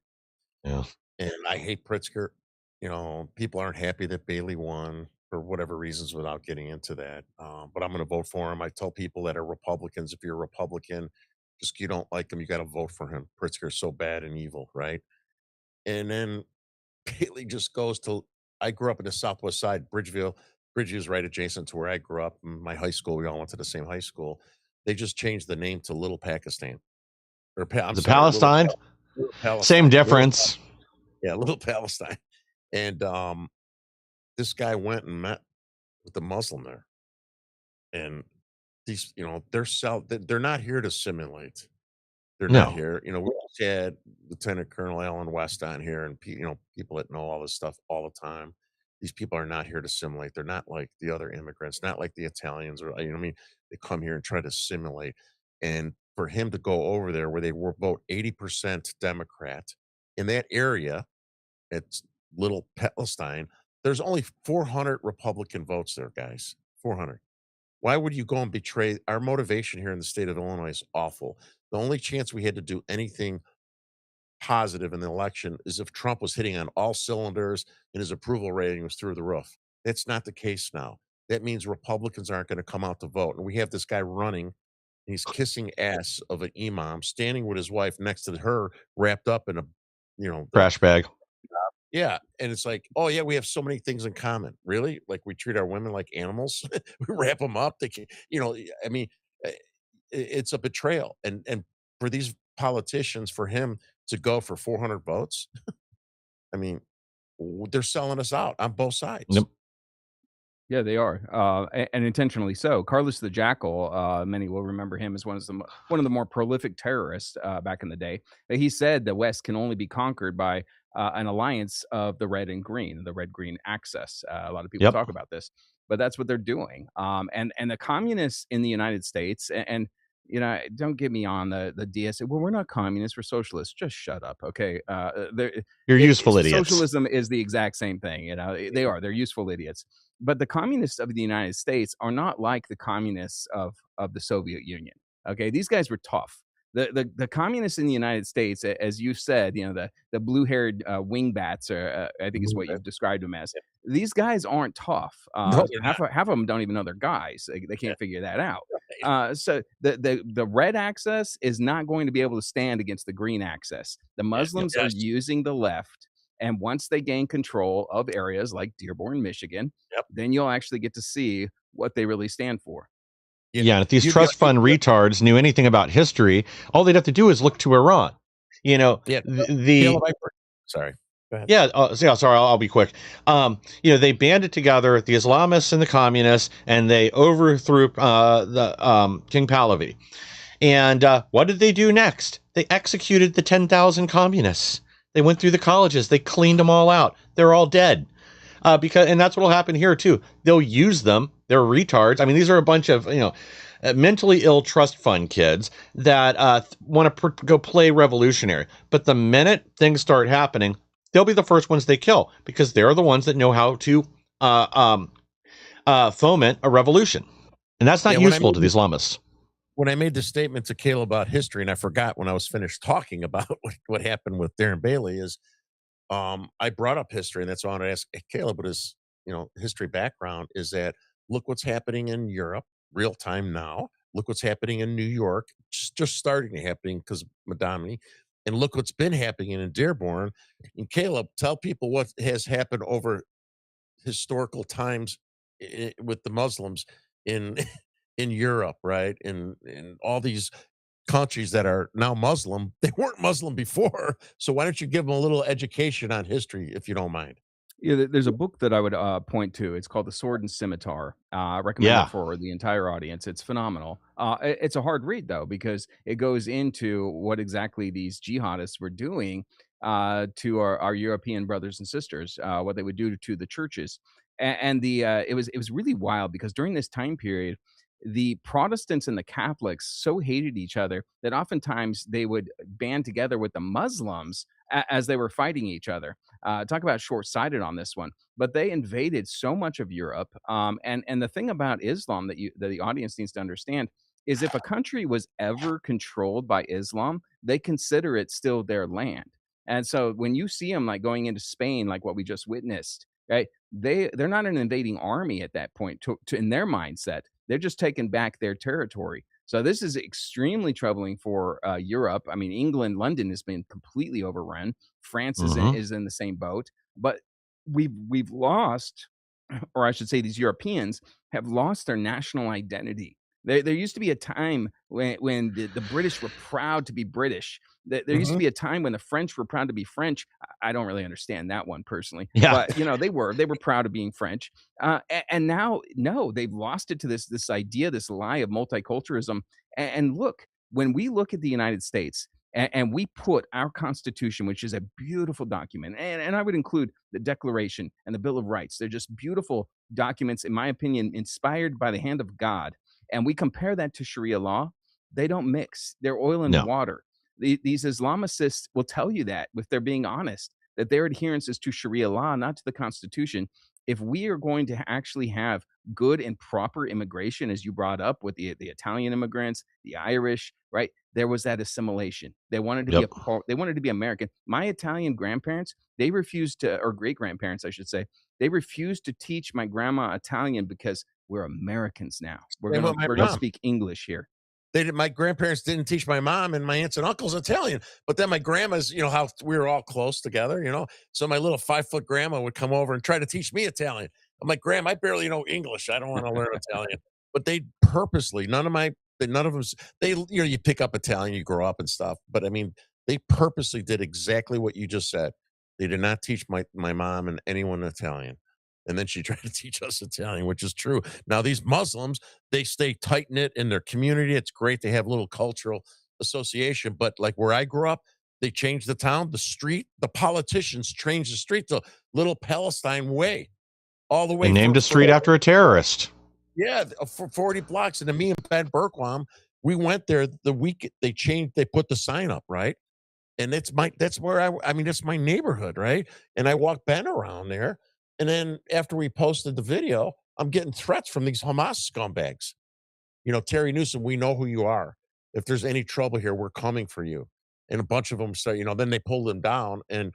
[SPEAKER 6] Yeah.
[SPEAKER 2] And I hate Pritzker. People aren't happy that Bailey won for whatever reasons without getting into that. But I'm going to vote for him. I tell people that are Republicans, if you're a Republican, just you don't like him, you got to vote for him. Pritzker's so bad and evil, right? And then Bailey just goes to. I grew up in the Southwest Side, Bridgeville. Bridgeview is right adjacent to where I grew up. My high school, we all went to the same high school. They just changed the name to Little Pakistan, or I'm
[SPEAKER 6] The
[SPEAKER 2] sorry,
[SPEAKER 6] Palestine,
[SPEAKER 2] Little
[SPEAKER 6] same
[SPEAKER 2] Palestine,
[SPEAKER 6] difference.
[SPEAKER 2] Little Palestine. And this guy went and met with the Muslim there, and these, they're not here to simulate. They're not
[SPEAKER 6] No.
[SPEAKER 2] here. We just had Lieutenant Colonel Alan West on here, and people that know all this stuff all the time. These people are not here to simulate. They're not like the other immigrants, not like the Italians, or what I mean. They come here and try to simulate. And for him to go over there where they were vote 80% Democrat in that area, it's Little Palestine. There's only 400 Republican votes there, guys. 400. Why would you go and betray our motivation here in the state of Illinois is awful. The only chance we had to do anything positive in the election is if Trump was hitting on all cylinders and his approval rating was through the roof. That's not the case now. That means Republicans aren't going to come out to vote. And we have this guy running, and he's kissing ass of an imam, standing with his wife next to her, wrapped up in the
[SPEAKER 6] Trash bag.
[SPEAKER 2] yeah, and it's like, "Oh, yeah, we have so many things in common." Really? Like, we treat our women like animals? We wrap them up, they can I mean, eh, it's a betrayal, and for these politicians, for him to go for 400 votes, I mean, they're selling us out on both sides.
[SPEAKER 6] Yep.
[SPEAKER 5] Yeah, they are, and intentionally so. Carlos the Jackal, many will remember him as one of the more prolific terrorists back in the day. He said the West can only be conquered by an alliance of the red and green, the red-green axis. A lot of people
[SPEAKER 6] Yep.
[SPEAKER 5] talk about this, but that's what they're doing. And the communists in the United States, and don't get me on the DS. Well, we're not communists, we're socialists. Just shut up, okay?
[SPEAKER 6] You're useful idiots.
[SPEAKER 5] Socialism is the exact same thing. They are. They're useful idiots. But the communists of the United States are not like the communists of the Soviet Union. Okay, these guys were tough. The communists in the United States, as you said, the blue haired wingbats, or I think is what you've described them as. These guys aren't tough.
[SPEAKER 2] No, they're
[SPEAKER 5] Half
[SPEAKER 2] not.
[SPEAKER 5] of them don't even know they're guys. They
[SPEAKER 2] Yeah,
[SPEAKER 5] can't figure that out.
[SPEAKER 2] right.
[SPEAKER 5] So the red axis is not going to be able to stand against the green axis. The Muslims are
[SPEAKER 2] Yes.
[SPEAKER 5] using the left, and once they gain control of areas like Dearborn, Michigan,
[SPEAKER 2] Yep.
[SPEAKER 5] then you'll actually get to see what they really stand for.
[SPEAKER 6] Yeah, and if these
[SPEAKER 2] You
[SPEAKER 6] trust fund retards knew anything about history, all they'd have to do is look to Iran.
[SPEAKER 2] yeah,
[SPEAKER 6] The
[SPEAKER 2] Caleb, sorry. Go ahead.
[SPEAKER 6] yeah, sorry, I'll be quick. They banded together, the Islamists and the communists, and they overthrew the King Pahlavi. And what did they do next? They executed the 10,000 communists. They went through the colleges. They cleaned them all out. They're all dead. And that's what will happen here too. They'll use them. They're retards. I mean, these are a bunch of mentally ill trust fund kids that want to go play revolutionary. But the minute things start happening, they'll be the first ones they kill because they're the ones that know how to foment a revolution, and that's not useful to the Islamists.
[SPEAKER 2] When I made the statement to Caleb about history, and I forgot when I was finished talking about what happened with Darren Bailey, is I brought up history, and that's why I want to ask Caleb what his history background is. That look what's happening in Europe, real time now. Look what's happening in New York, just starting to happening because of Madame, and look what's been happening in Dearborn. And Caleb, tell people what has happened over historical times with the Muslims in in Europe, right? In all these countries that are now Muslim, they weren't Muslim before. So why don't you give them a little education on history, if you don't mind?
[SPEAKER 5] Yeah, there's a book that I would point to. It's called The Sword and Scimitar. I recommend it
[SPEAKER 6] Yeah.
[SPEAKER 5] for the entire audience. It's phenomenal. It's a hard read though because it goes into what exactly these jihadists were doing to our European brothers and sisters, what they would do to the churches, and the it was really wild because during this time period, the Protestants and the Catholics so hated each other that oftentimes they would band together with the Muslims as they were fighting each other. Talk about short-sighted on this one, but they invaded so much of Europe. And the thing about Islam that the audience needs to understand is if a country was ever controlled by Islam, they consider it still their land. And so when you see them like going into Spain, like what we just witnessed, right? They're not an invading army at that point. To in their mindset, they're just taking back their territory. So this is extremely troubling for Europe. I mean, England, London has been completely overrun. France is in,
[SPEAKER 6] Hmm.
[SPEAKER 5] is in the same boat, but we've lost, or I should say, these Europeans have lost their national identity. There used to be a time when the British were proud to be British. There used to
[SPEAKER 2] Hmm.
[SPEAKER 5] be a time when the French were proud to be French. I don't really understand that one personally,
[SPEAKER 6] Yeah.
[SPEAKER 5] but they were proud of being French. And now, no, they've lost it to this idea, this lie of multiculturalism. And look, when we look at the United States, and we put our Constitution, which is a beautiful document, and I would include the Declaration and the Bill of Rights. They're just beautiful documents, in my opinion, inspired by the hand of God. And we compare that to Sharia law, they don't mix. They're oil and
[SPEAKER 6] No.
[SPEAKER 5] water. These Islamicists will tell you that, if they're being honest, that their adherence is to Sharia law, not to the Constitution. If we are going to actually have good and proper immigration, as you brought up with the Italian immigrants, the Irish, right? There was that assimilation. They wanted to be
[SPEAKER 6] Yep.
[SPEAKER 5] a part, they wanted to be American. My Italian grandparents, they refused to, or great grandparents, I should say, they refused to teach my grandma Italian because we're Americans now. We're
[SPEAKER 2] Same
[SPEAKER 5] gonna
[SPEAKER 2] with my
[SPEAKER 5] we're gonna
[SPEAKER 6] Yep.
[SPEAKER 2] mom.
[SPEAKER 5] speak English here.
[SPEAKER 2] They did. My grandparents didn't teach my mom, and my aunts and uncles Italian. But then my grandma's, how we were all close together. So my little 5 foot grandma would come over and try to teach me Italian. I'm like, Grandma, I barely know English. I don't want to learn Italian. But they purposely, none of them, you pick up Italian, you grow up and stuff. But I mean, they purposely did exactly what you just said. They did not teach my mom and anyone Italian. And then she tried to teach us Italian, which is true. Now, these Muslims, they stay tight knit in their community. It's great. They have little cultural association. But like where I grew up, they changed the town, the street, the politicians changed the street to Little Palestine Way, all the
[SPEAKER 6] They
[SPEAKER 2] way
[SPEAKER 6] named
[SPEAKER 2] for,
[SPEAKER 6] a street after a terrorist.
[SPEAKER 2] yeah, for 40 blocks. And then me and Ben Berkwam, we went there the week they put the sign up, right? And that's where I mean, that's my neighborhood, right? And I walk Ben around there. And then after we posted the video, I'm getting threats from these Hamas scumbags. Terry Newsom, we know who you are. If there's any trouble here, we're coming for you. And a bunch of them say, then they pulled him down, and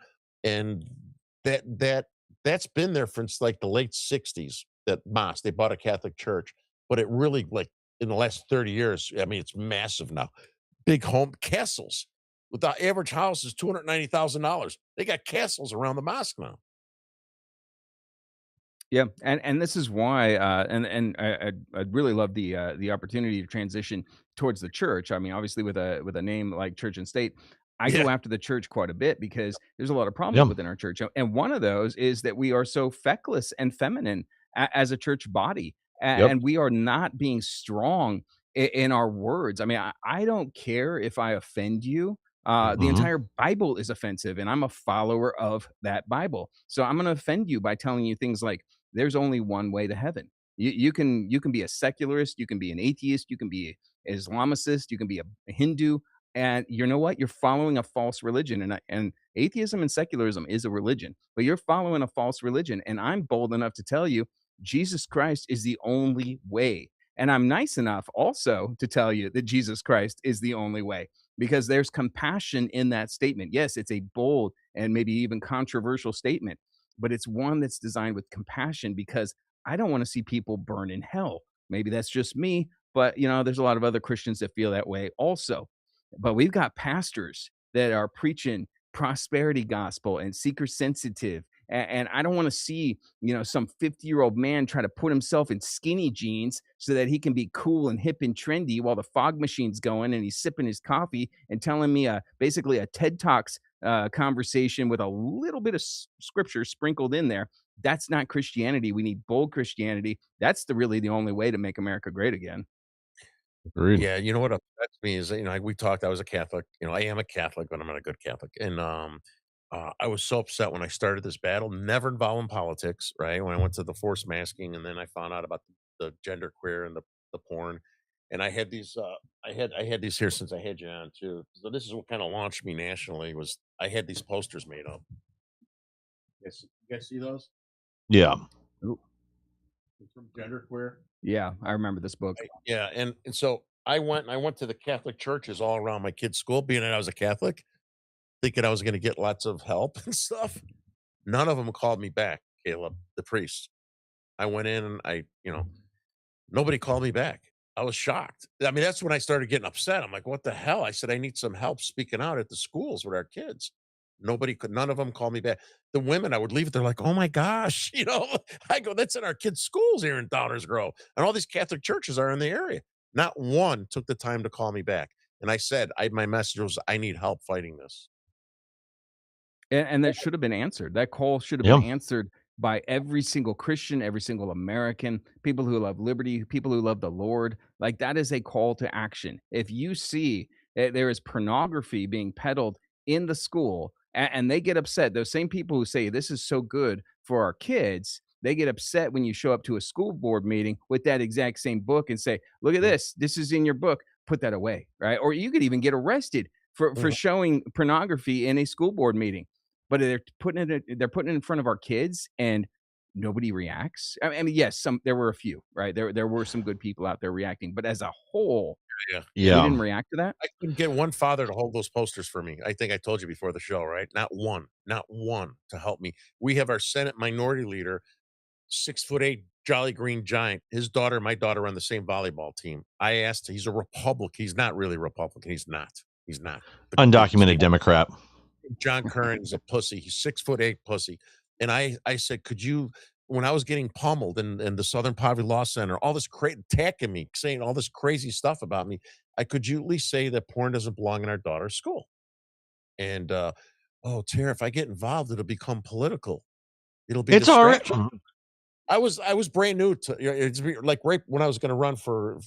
[SPEAKER 2] that that that's been there since like the late '60s. That mosque, they bought a Catholic church, but it really like in the last 30 years, I mean, it's massive now. Big home castles. With the average house is $290,000. They got castles around the mosque now.
[SPEAKER 5] Yeah, and this is why, and I'd really love the opportunity to transition towards the church. I mean, obviously, with a name like Church and State, I
[SPEAKER 2] Yeah.
[SPEAKER 5] go after the church quite a bit because there's a lot of problems
[SPEAKER 6] Yep.
[SPEAKER 5] within our church, and one of those is that we are so feckless and feminine as a church body,
[SPEAKER 6] Yep.
[SPEAKER 5] and we are not being strong in our words. I mean, I don't care if I offend you. The
[SPEAKER 6] Hmm.
[SPEAKER 5] entire Bible is offensive, and I'm a follower of that Bible. So I'm going to offend you by telling you things like there's only one way to heaven. You can be a secularist, you can be an atheist, you can be an Islamicist, you can be a Hindu, and you know what? You're following a false religion, and atheism and secularism is a religion, but you're following a false religion. And I'm bold enough to tell you, Jesus Christ is the only way. And I'm nice enough also to tell you that Jesus Christ is the only way because there's compassion in that statement. Yes, it's a bold and maybe even controversial statement, but it's one that's designed with compassion because I don't want to see people burn in hell. Maybe that's just me, but there's a lot of other Christians that feel that way also. But we've got pastors that are preaching prosperity gospel and seeker sensitive. And I don't want to see, some 50-year-old man try to put himself in skinny jeans so that he can be cool and hip and trendy while the fog machine's going and he's sipping his coffee and telling me basically a TED Talks conversation with a little bit of scripture sprinkled in there. That's not Christianity. We need bold Christianity. That's really the only way to make America great again.
[SPEAKER 6] Agreed.
[SPEAKER 2] Yeah, you know what upsets me is, we talked, I was a Catholic, I am a Catholic, but I'm not a good Catholic. And I was so upset when I started this battle, never involving politics, right? When I went to the forced masking and then I found out about the gender queer and the porn. And I had these I had these here since I had you on too. So this is what kind of launched me nationally was I had these posters made up. Yes, you guys see those?
[SPEAKER 6] Yeah.
[SPEAKER 5] Ooh,
[SPEAKER 2] It's from gender queer.
[SPEAKER 5] yeah, I remember this book.
[SPEAKER 2] Yeah, and so I went to the Catholic churches all around my kid's school, being that I was a Catholic, thinking I was gonna get lots of help and stuff. None of them called me back, Caleb, the priests. I went in and nobody called me back. I was shocked. I mean, that's when I started getting upset. I'm like, "What the hell?" I said, "I need some help speaking out at the schools with our kids." None of them called me back. The women, I would leave it, they're like, "Oh my gosh," I go, "That's in our kids' schools here in Downers Grove, and all these Catholic churches are in the area." Not one took the time to call me back, and I said, my message was, "I need help fighting this."
[SPEAKER 5] And that should have been answered. That call should have been
[SPEAKER 6] Yeah.
[SPEAKER 5] answered by every single Christian, every single American, people who love liberty, people who love the Lord. Like that is a call to action. If you see there is pornography being peddled in the school and they get upset, those same people who say this is so good for our kids, they get upset when you show up to a school board meeting with that exact same book and say, look at
[SPEAKER 2] Mm,
[SPEAKER 5] this. This is in your book. Put that away. Right. Or you could even get arrested for
[SPEAKER 2] mhm.
[SPEAKER 5] showing pornography in a school board meeting, but they're putting it in front of our kids and nobody reacts. I mean, yes, there were a few, right? There were some good people out there reacting, but as a whole,
[SPEAKER 2] Yeah,
[SPEAKER 5] we
[SPEAKER 2] yeah.
[SPEAKER 6] Yeah.
[SPEAKER 5] didn't react to that.
[SPEAKER 2] I couldn't get one father to hold those posters for me. I think I told you before the show, right? Not one to help me. We have our Senate minority leader, 6'8" jolly green giant. His daughter, my daughter, on the same volleyball team. I asked, he's a Republican. He's not really Republican. He's not. He's not.
[SPEAKER 6] Undocumented Democrat.
[SPEAKER 2] John Curran is a pussy. He's 6'8" pussy. And I said, could you, when I was getting pummeled in the Southern Poverty Law Center, all this attacking me, saying all this crazy stuff about me, could you at least say that porn doesn't belong in our daughter's school? And oh, Tara, if I get involved, it'll become political. It'll be
[SPEAKER 6] It's all right.
[SPEAKER 2] distraction. I was brand new to like right when I was going to run for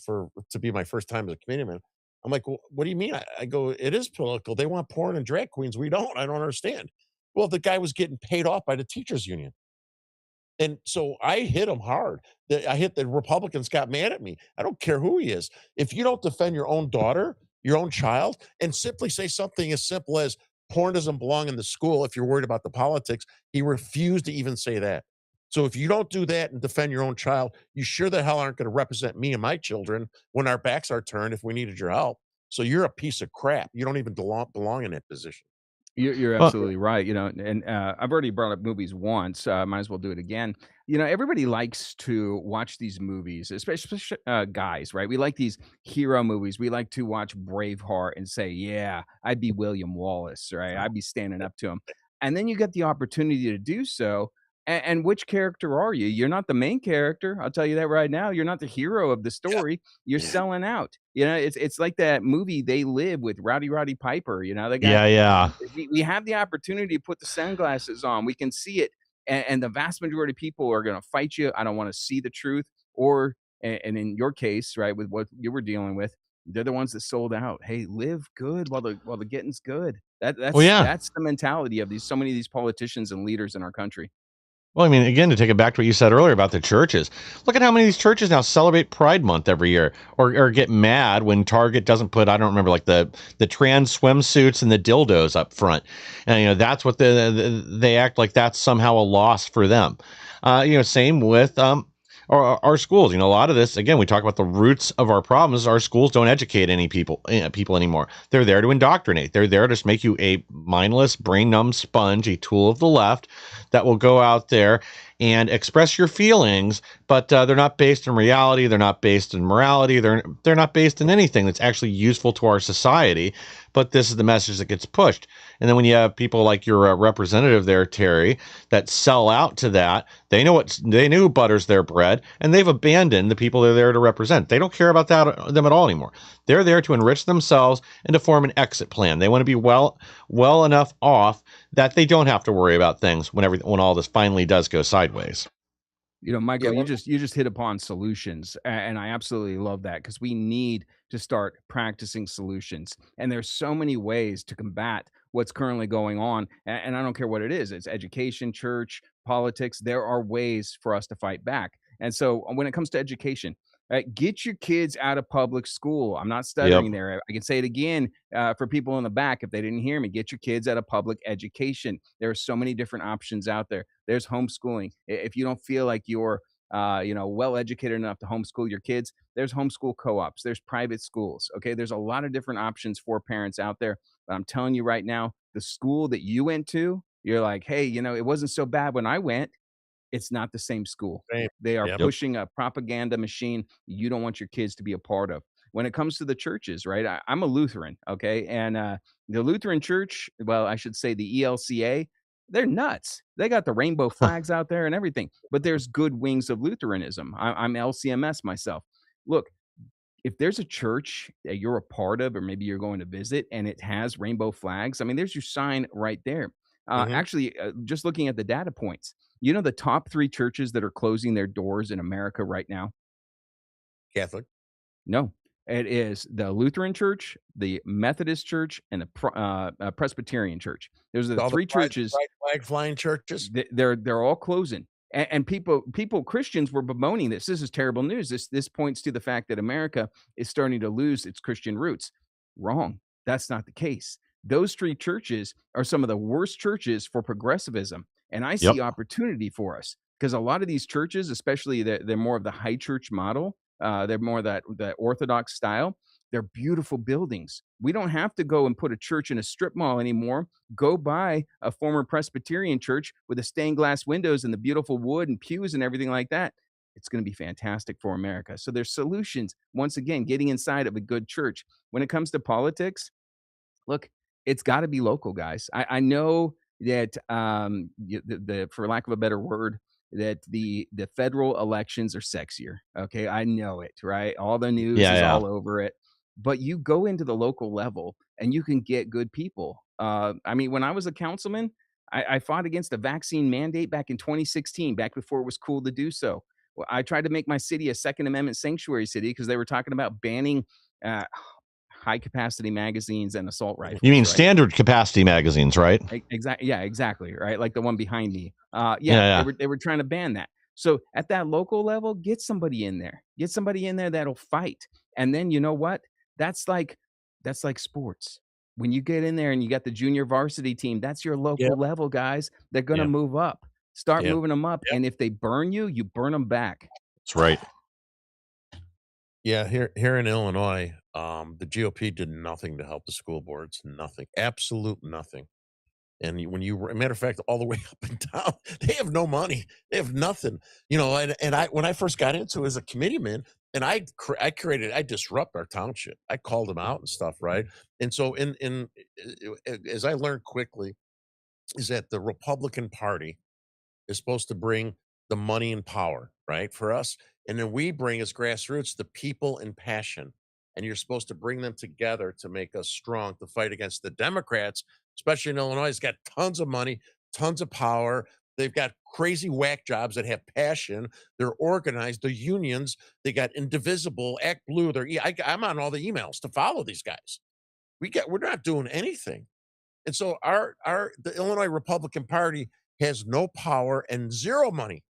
[SPEAKER 2] to be my first time as a committeeman. I'm like, well, what do you mean? I go, it is political. They want porn and drag queens. We don't. I don't understand. Well, the guy was getting paid off by the teachers union. And so I hit him hard. I hit the Republicans got mad at me. I don't care who he is. If you don't defend your own daughter, your own child, and simply say something as simple as porn doesn't belong in the school if you're worried about the politics, he refused to even say that. So if you don't do that and defend your own child, you sure the hell aren't going to represent me and my children when our backs are turned if we needed your help. So you're a piece of crap. You don't even belong in that position.
[SPEAKER 5] You're
[SPEAKER 6] Well,
[SPEAKER 5] absolutely right. And I've already brought up movies once. Might as well do it again. Everybody likes to watch these movies, especially guys, right? We like these hero movies. We like to watch Braveheart and say, "Yeah, I'd be William Wallace, right? I'd be standing up to him." And then you get the opportunity to do so. And which character are you? You're not the main character. I'll tell you that right now. You're not the hero of the
[SPEAKER 2] Yeah.
[SPEAKER 5] story. You're
[SPEAKER 2] Yeah.
[SPEAKER 5] selling out. It's like that movie They Live with Roddy Piper. The guy,
[SPEAKER 6] yeah, yeah.
[SPEAKER 5] we have the opportunity to put the sunglasses on. We can see it, and the vast majority of people are going to fight you. I don't want to see the truth, or and in your case, right, with what you were dealing with, they're the ones that sold out. Hey, live good while the getting's good. That
[SPEAKER 6] Well,
[SPEAKER 5] that's
[SPEAKER 6] yeah.
[SPEAKER 5] that's the mentality of so many of these politicians and leaders in our country.
[SPEAKER 6] Well, I mean, again, to take it back to what you said earlier about the churches, look at how many of these churches now celebrate Pride Month every year, or get mad when Target doesn't put, I don't remember, like the trans swimsuits and the dildos up front, and that's what they act like that's somehow a loss for them. Same with our schools. A lot of this, again, we talk about the roots of our problems. Our schools don't educate any people anymore. They're there to indoctrinate. They're there to just make you a mindless, brain numb sponge, a tool of the left that will go out there and express your feelings, but they're not based in reality. They're not based in morality. They're not based in anything that's actually useful to our society. But this is the message that gets pushed. And then when you have people like your representative there, Terry, that sell out to that, they know who butters their bread, and they've abandoned the people they're there to represent. They don't care about them at all anymore. They're there to enrich themselves and to form an exit plan. They want to be well enough off that they don't have to worry about things when all this finally does go sideways.
[SPEAKER 5] Michael,
[SPEAKER 2] Yeah,
[SPEAKER 5] you just hit upon solutions, and I absolutely love that because we need to start practicing solutions. And there's so many ways to combat what's currently going on, and I don't care what it is. It's education, church, politics. There are ways for us to fight back. And so, when it comes to education, right, get your kids out of public school. I'm not
[SPEAKER 6] Yep.
[SPEAKER 5] stuttering there. I can say it again for people in the back if they didn't hear me. Get your kids out of public education. There are so many different options out there. There's homeschooling. If you don't feel like you're well educated enough to homeschool your kids, there's homeschool co-ops, there's private schools. Okay, there's a lot of different options for parents out there. But I'm telling you right now, the school that you went to, you're like, hey, it wasn't so bad when I went. It's not the same school.
[SPEAKER 2] same.
[SPEAKER 5] They are
[SPEAKER 2] Yep.
[SPEAKER 5] pushing a propaganda machine you don't want your kids to be a part of. When it comes to the churches, right? I'm a Lutheran, okay? And the Lutheran Church, well, I should say the ELCA, they're nuts. They got the rainbow flags out there and everything. But there's good wings of Lutheranism. I'm LCMS myself. Look, if there's a church that you're a part of, or maybe you're going to visit and it has rainbow flags, I mean, there's your sign right there.
[SPEAKER 2] Mhm.
[SPEAKER 5] Actually, just looking at the data points, the top 3 churches that are closing their doors in America right now?
[SPEAKER 2] Catholic.
[SPEAKER 5] No, it is the Lutheran Church, the Methodist Church, and the Presbyterian Church. Those are the
[SPEAKER 2] All the
[SPEAKER 5] 3 churches.
[SPEAKER 2] pride flag flying churches.
[SPEAKER 5] They're all closing. And people Christians were bemoaning this. This is terrible news. This points to the fact that America is starting to lose its Christian roots. Wrong. That's not the case. Those 3 churches are some of the worst churches for progressivism. And I
[SPEAKER 6] Yep.
[SPEAKER 5] see opportunity for us because a lot of these churches, especially they're more of the high church model, they're more that Orthodox style. They're beautiful buildings. We don't have to go and put a church in a strip mall anymore. Go buy a former Presbyterian church with the stained glass windows and the beautiful wood and pews and everything like that. It's going to be fantastic for America. So there's solutions. Once again, getting inside of a good church. When it comes to politics, look, it's got to be local, guys. I know that for lack of a better word, that the federal elections are sexier. Okay, I know it, right? All the news
[SPEAKER 6] Yeah,
[SPEAKER 5] is
[SPEAKER 6] yeah.
[SPEAKER 5] all over it. But you go into the local level and you can get good people. I mean, when I was a councilman, I fought against a vaccine mandate back in 2016, back before it was cool to do so. Well, I tried to make my city a Second Amendment sanctuary city because they were talking about banning uh, high capacity magazines and assault
[SPEAKER 6] You mean
[SPEAKER 5] rifles, right?
[SPEAKER 6] standard capacity magazines, right?
[SPEAKER 5] Exactly. Yeah, exactly. Right. Like the one behind me. Yeah,
[SPEAKER 6] Yeah, yeah.
[SPEAKER 5] they were trying to ban that. So at that local level, get somebody in there. Get somebody in there that'll fight. And then you know what? That's like that's like sports. When you get in there and you got the junior varsity team, that's your
[SPEAKER 2] Yep.
[SPEAKER 5] local level, guys. They're gonna
[SPEAKER 6] Yeah.
[SPEAKER 5] move up. Start
[SPEAKER 2] Yep.
[SPEAKER 5] moving them up.
[SPEAKER 2] Yep.
[SPEAKER 5] And if they burn you, you burn them back.
[SPEAKER 6] That's right.
[SPEAKER 2] Yeah, here in Illinois, the GOP did nothing to help the school boards. Nothing. Absolute nothing. And matter of fact, all the way up and down, they have no money. They have nothing. And I when I first got into it as a committeeman, and I disrupt our township. I called them out and stuff, right? And so as I learned quickly, is that the Republican Party is supposed to bring the money and power, right, for us. And then we bring as grassroots the people and passion. And you're supposed to bring them together to make us strong to fight against the Democrats, especially in Illinois. It's got tons of money, tons of power. They've got crazy whack jobs that have passion. They're organized. The unions, they got Indivisible, Act Blue. I'm on all the emails to follow these guys. We're not doing anything. And so the Illinois Republican Party has no power and zero money,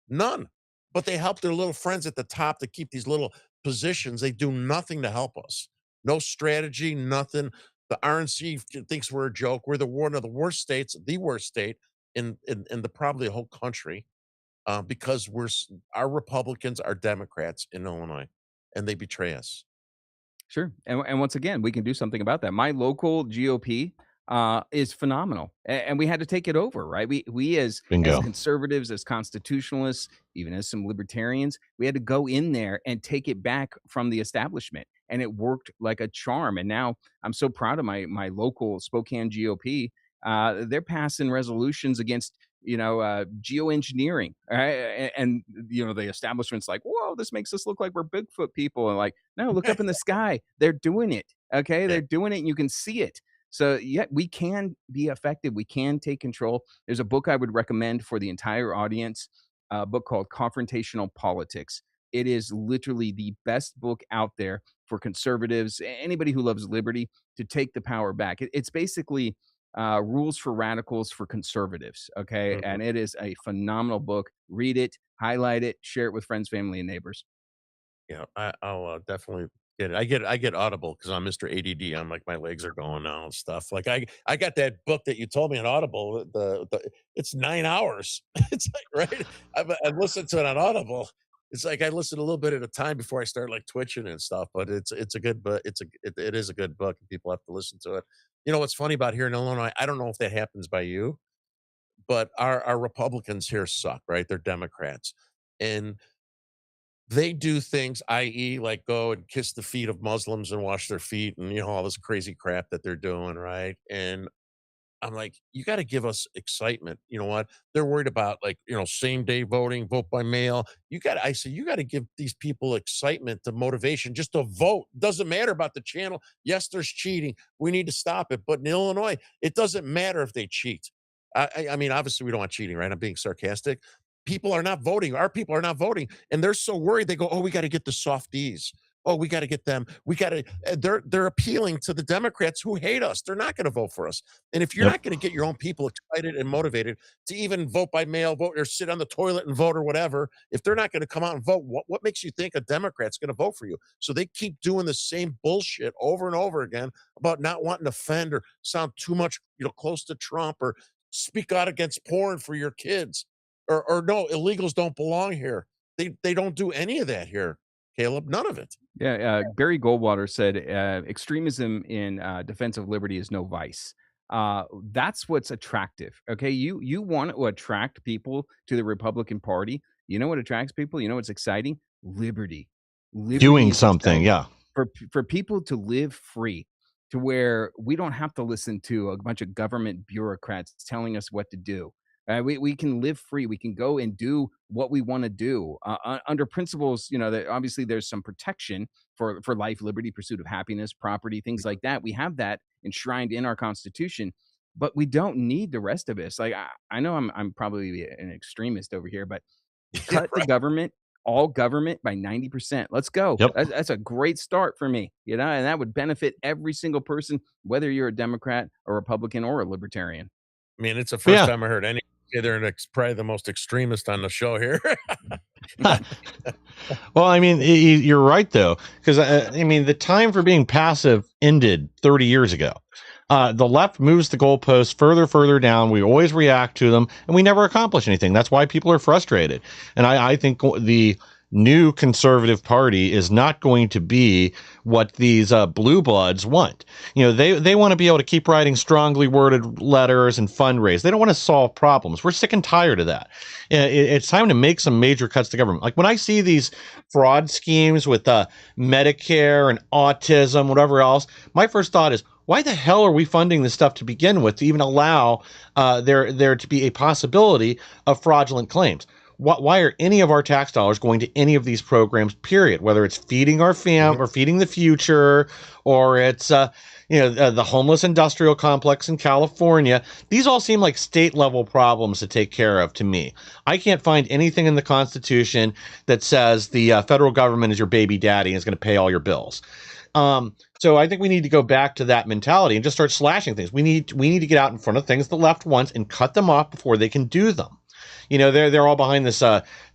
[SPEAKER 2] none. But they help their little friends at the top to keep these little positions. They do nothing to help us. No strategy, nothing. The RNC thinks we're a joke. We're one of the worst states, the worst state in the probably the whole country, because our Republicans are Democrats in Illinois, and they betray us.
[SPEAKER 5] Sure. And once again, we can do something about that. My local GOP, is phenomenal, and we had to take it over, right? We as
[SPEAKER 6] Bingo.
[SPEAKER 5] conservatives, as constitutionalists, even as some libertarians, we had to go in there and take it back from the establishment, and it worked like a charm. And now I'm so proud of my local Spokane GOP. They're passing resolutions against geoengineering, right? And the establishment's like, whoa, this makes us look like we're Bigfoot people, and like, no, look up in the sky, they're doing it. Okay,
[SPEAKER 2] Yeah.
[SPEAKER 5] they're doing it, and you can see it. So, yeah, we can be effective. We can take control. There's a book I would recommend for the entire audience, a book called Confrontational Politics. It is literally the best book out there for conservatives, anybody who loves liberty, to take the power back. It's basically rules for radicals for conservatives. Okay.
[SPEAKER 2] Mhm.
[SPEAKER 5] And it is a phenomenal book. Read it, highlight it, share it with friends, family, and neighbors.
[SPEAKER 2] Yeah, I'll definitely get it. I get Audible because I'm Mr. ADD. I'm like my legs are going now and stuff. Like I got that book that you told me on Audible. The it's 9 hours. It's like right. I've listened to it on Audible. It's like I listen a little bit at a time before I start like twitching and stuff. But it's a good book. It is a good book, and people have to listen to it. You know what's funny about here in Illinois? I don't know if that happens by you, but our Republicans here suck. Right? They're Democrats, and they do things, i.e., like go and kiss the feet of Muslims and wash their feet and, all this crazy crap that they're doing, right? And I'm like, you got to give us excitement. You know what? They're worried about like, same day voting, vote by mail. I say, you got to give these people excitement, the motivation just to vote. Doesn't matter about the channel. Yes, there's cheating. We need to stop it. But in Illinois, it doesn't matter if they cheat. I mean, obviously, we don't want cheating, right? I'm being sarcastic. People are not voting. Our people are not voting. And they're so worried. They go, oh, we got to get the softies. Oh, we got to get them. We got to. They're appealing to the Democrats who hate us. They're not going to vote for us. And if you're
[SPEAKER 6] Yep.
[SPEAKER 2] not going to get your own people excited and motivated to even vote by mail, vote or sit on the toilet and vote or whatever, if they're not going to come out and vote, what makes you think a Democrat's going to vote for you? So they keep doing the same bullshit over and over again about not wanting to offend or sound too much, close to Trump or speak out against porn for your kids or no, illegals don't belong here. They don't do any of that here, Caleb. None of it.
[SPEAKER 5] Yeah, Barry Goldwater said, "Extremism in defense of liberty is no vice." That's what's attractive. Okay, you want to attract people to the Republican Party. You know what attracts people? You know what's exciting? Liberty. Liberty
[SPEAKER 6] Doing
[SPEAKER 5] is
[SPEAKER 6] something.
[SPEAKER 5] exciting
[SPEAKER 6] Yeah.
[SPEAKER 5] for people to live free, to where we don't have to listen to a bunch of government bureaucrats telling us what to do. We can live free. We can go and do what we want to do under principles. That obviously there's some protection for life, liberty, pursuit of happiness, property, things like that. We have that enshrined in our Constitution, but we don't need the rest of us. Like I know I'm probably an extremist over here, but
[SPEAKER 2] Yeah,
[SPEAKER 5] cut the
[SPEAKER 2] right.
[SPEAKER 5] government, all government by 90%. Let's go.
[SPEAKER 6] Yep.
[SPEAKER 5] That's a great start for me, and that would benefit every single person, whether you're a Democrat, a Republican, or a libertarian.
[SPEAKER 2] I mean, it's the
[SPEAKER 6] But
[SPEAKER 2] first
[SPEAKER 6] yeah.
[SPEAKER 2] time I heard any say they're probably the most extremist on the show here.
[SPEAKER 6] Well, I mean, you're right though, because I mean, the time for being passive ended 30 years ago. The left moves the goalposts further down. We always react to them, and we never accomplish anything. That's why people are frustrated. And I think the new conservative party is not going to be what these blue bloods want. They want to be able to keep writing strongly worded letters and fundraise. They don't want to solve problems. We're sick and tired of that. It's time to make some major cuts to government. Like when I see these fraud schemes with Medicare and autism, whatever else, my first thought is, why the hell are we funding this stuff to begin with to even allow there to be a possibility of fraudulent claims? Why are any of our tax dollars going to any of these programs, period? Whether it's feeding our fam or feeding the future, or it's the homeless industrial complex in California. These all seem like state level problems to take care of to me. I can't find anything in the Constitution that says the federal government is your baby daddy and is going to pay all your bills. So I think we need to go back to that mentality and just start slashing things. We need to get out in front of things the left wants and cut them off before they can do them. They're all behind this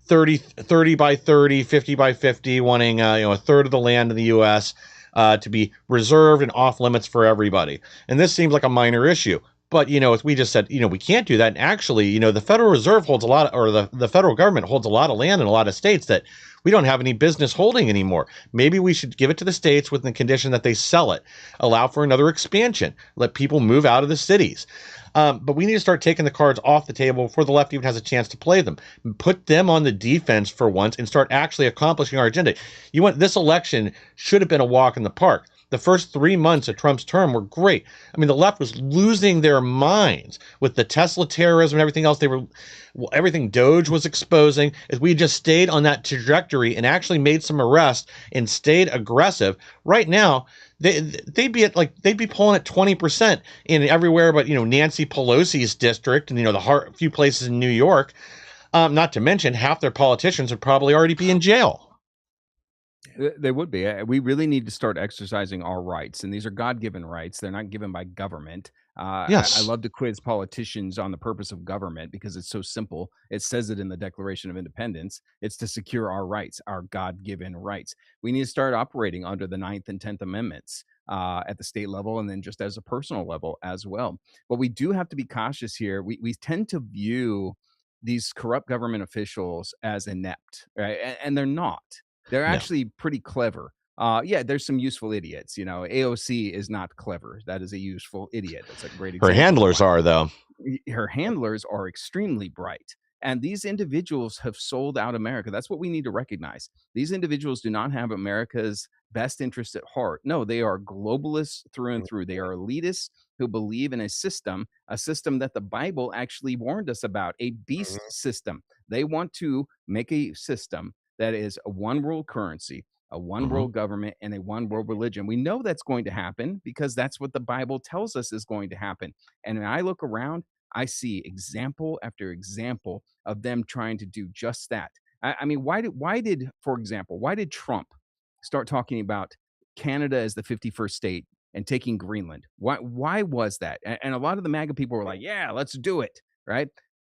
[SPEAKER 6] 30 by 30, 50 by 50, wanting a third of the land in the U.S. To be reserved and off limits for everybody. And this seems like a minor issue. But, as we just said, we can't do that. And actually, the Federal Reserve holds a lot, or the federal government holds a lot of land in a lot of states that we don't have any business holding anymore. Maybe we should give it to the states with the condition that they sell it, allow for another expansion, let people move out of the cities. But we need to start taking the cards off the table before the left even has a chance to play them. Put them on the defense for once and start actually accomplishing our agenda. This election should have been a walk in the park. The first 3 months of Trump's term were great. I mean, the left was losing their minds with the Tesla terrorism and everything else. Everything Doge was exposing. If we just stayed on that trajectory and actually made some arrests and stayed aggressive, right now they'd be pulling at 20% in everywhere but Nancy Pelosi's district and the few places in New York. Not to mention half their politicians would probably already be in jail.
[SPEAKER 5] They would be. We really need to start exercising our rights, and these are God-given rights. They're not given by government. I
[SPEAKER 6] Yes.
[SPEAKER 5] love to quiz politicians on the purpose of government because it's so simple. It says it in the Declaration of Independence. It's to secure our rights, our God-given rights. We need to start operating under the 9th and 10th Amendments at the state level and then just as a personal level as well. But we do have to be cautious here. We tend to view these corrupt government officials as inept, right? And they're not. They're
[SPEAKER 6] No.
[SPEAKER 5] actually pretty clever. Yeah, there's some useful idiots. AOC is not clever. That is a useful idiot. That's a great example.
[SPEAKER 6] Her handlers are, though.
[SPEAKER 5] Her handlers are extremely bright. And these individuals have sold out America. That's what we need to recognize. These individuals do not have America's best interest at heart. No, they are globalists through and through. They are elitists who believe in a system that the Bible actually warned us about, a beast system. They want to make a system that is a one world currency, a one world government, and a one world religion. We know that's going to happen because that's what the Bible tells us is going to happen. And when I look around, I see example after example of them trying to do just that. I mean, for example, why did Trump start talking about Canada as the 51st state and taking Greenland? Why was that? And a lot of the MAGA people were like, yeah, let's do it, right?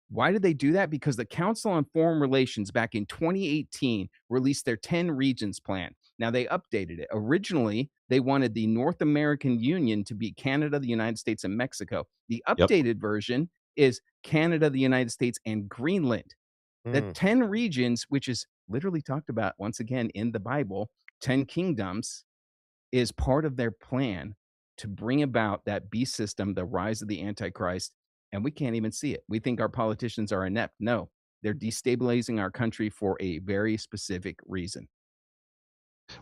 [SPEAKER 5] Why did they do that? Because the Council on Foreign Relations back in 2018 released their 10 regions plan. Now they updated it. Originally, they wanted the North American Union to be Canada, the United States, and Mexico. The updated version is Canada, the United States, and Greenland. The 10 regions, which is literally talked about once again in the Bible, 10 kingdoms, is part of their plan to bring about that beast system, the rise of the Antichrist. And we can't even see it. We think our politicians are inept. No, they're destabilizing our country for a very specific reason.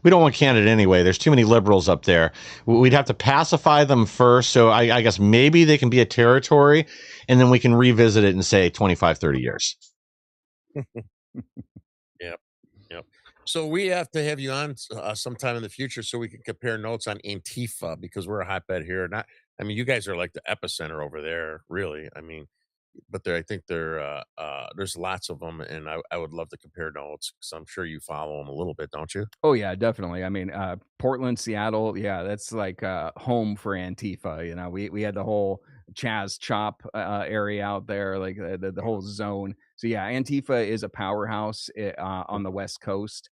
[SPEAKER 6] We don't want Canada anyway. There's too many liberals up there. We'd have to pacify them first. So I guess maybe they can be a territory, and then we can revisit it in, say, 25, 30 years.
[SPEAKER 2] Yep. So we have to have you on sometime in the future so we can compare notes on Antifa because we're a hotbed here. You guys are like the epicenter over there, really. But I think there's lots of them, and I would love to compare notes because I'm sure you follow them a little bit, don't you?
[SPEAKER 5] Oh yeah, definitely. I mean, Portland, Seattle, yeah, that's like home for Antifa. We had the whole Chaz Chop area out there, like the whole zone. So yeah, Antifa is a powerhouse on the West Coast,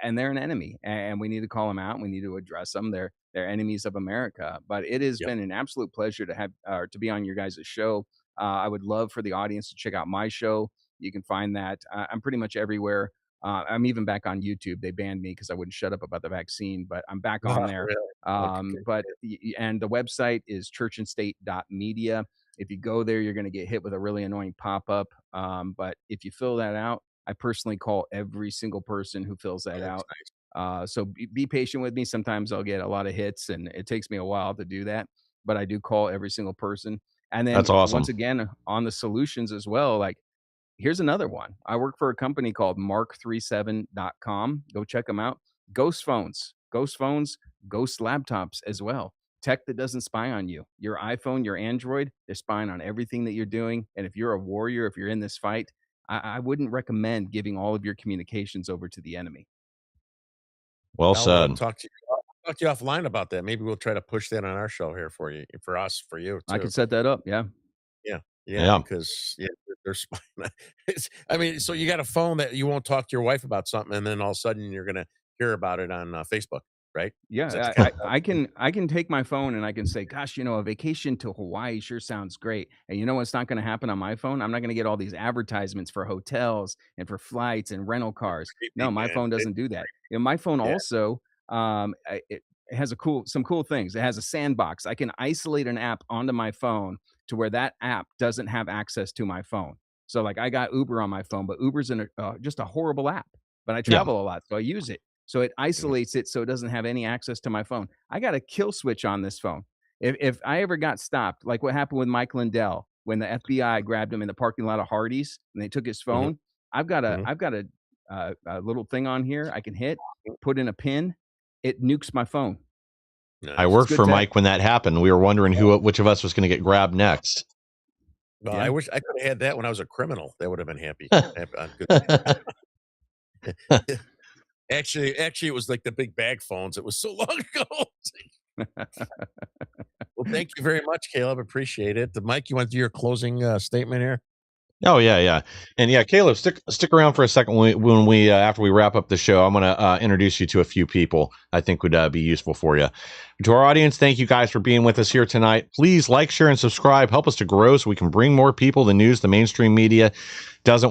[SPEAKER 5] and they're an enemy, and we need to call them out. We need to address them. They're enemies of America. But it has been an absolute pleasure to have to be on your guys' show. I would love for the audience to check out my show. You can find that. I'm pretty much everywhere. I'm even back on YouTube. They banned me because I wouldn't shut up about the vaccine, but I'm back on there.
[SPEAKER 2] Really?
[SPEAKER 5] And the website is churchandstate.media. If you go there, you're going to get hit with a really annoying pop-up. But if you fill that out, I personally call every single person who fills that out. Nice. So be patient with me. Sometimes I'll get a lot of hits, and it takes me a while to do that. But I do call every single person. And then
[SPEAKER 6] That's awesome.
[SPEAKER 5] Once again, on the solutions as well, like here's another one. I work for a company called mark37.com. Go check them out. Ghost phones, ghost laptops as well. Tech that doesn't spy on you. Your iPhone, your Android, they're spying on everything that you're doing. And if you're a warrior, if you're in this fight, I wouldn't recommend giving all of your communications over to the enemy.
[SPEAKER 6] Well said.
[SPEAKER 2] I'll talk to you offline about that. Maybe we'll try to push that on our show here for you, for you too.
[SPEAKER 5] I could set that up. Yeah.
[SPEAKER 2] Yeah. Because they're spying. So you got a phone that you won't talk to your wife about something, and then all of a sudden you're going to hear about it on Facebook. right?
[SPEAKER 5] Yeah, I can take my phone and I can say, gosh, a vacation to Hawaii sure sounds great. And you know what's not going to happen on my phone? I'm not going to get all these advertisements for hotels and for flights and rental cars. No,
[SPEAKER 2] Creepy,
[SPEAKER 5] my
[SPEAKER 2] man.
[SPEAKER 5] phone doesn't do that. My phone
[SPEAKER 2] Yeah.
[SPEAKER 5] also it has some cool things. It has a sandbox. I can isolate an app onto my phone to where that app doesn't have access to my phone. So like I got Uber on my phone, but Uber's just a horrible app. But I
[SPEAKER 6] Yeah.
[SPEAKER 5] travel a lot, so I use it. So it isolates it so it doesn't have any access to my phone. I got a kill switch on this phone. If I ever got stopped, like what happened with Mike Lindell when the FBI grabbed him in the parking lot of Hardee's and they took his
[SPEAKER 2] Mhm.
[SPEAKER 5] phone, I've got
[SPEAKER 2] Mhm.
[SPEAKER 5] a little thing on here I can hit, put in a pin, it nukes my phone.
[SPEAKER 6] I
[SPEAKER 2] Nice.
[SPEAKER 6] worked
[SPEAKER 5] good
[SPEAKER 6] for
[SPEAKER 5] tech.
[SPEAKER 6] Mike when that happened. We were wondering which of us was going to get grabbed next.
[SPEAKER 2] Well,
[SPEAKER 5] Yeah.
[SPEAKER 2] I wish I could have had that when I was a criminal. That would have been happy. I'm good. Actually, it was like the big bag phones. It was so long ago. Well, thank you very much, Caleb. Appreciate it. Mike, you want to do your closing statement here?
[SPEAKER 6] Oh yeah. And yeah, Caleb, stick around for a second when we after we wrap up the show. I'm going to introduce you to a few people I think would be useful for you. To our audience, thank you guys for being with us here tonight. Please like, share, and subscribe. Help us to grow so we can bring more people the news the mainstream media doesn't want.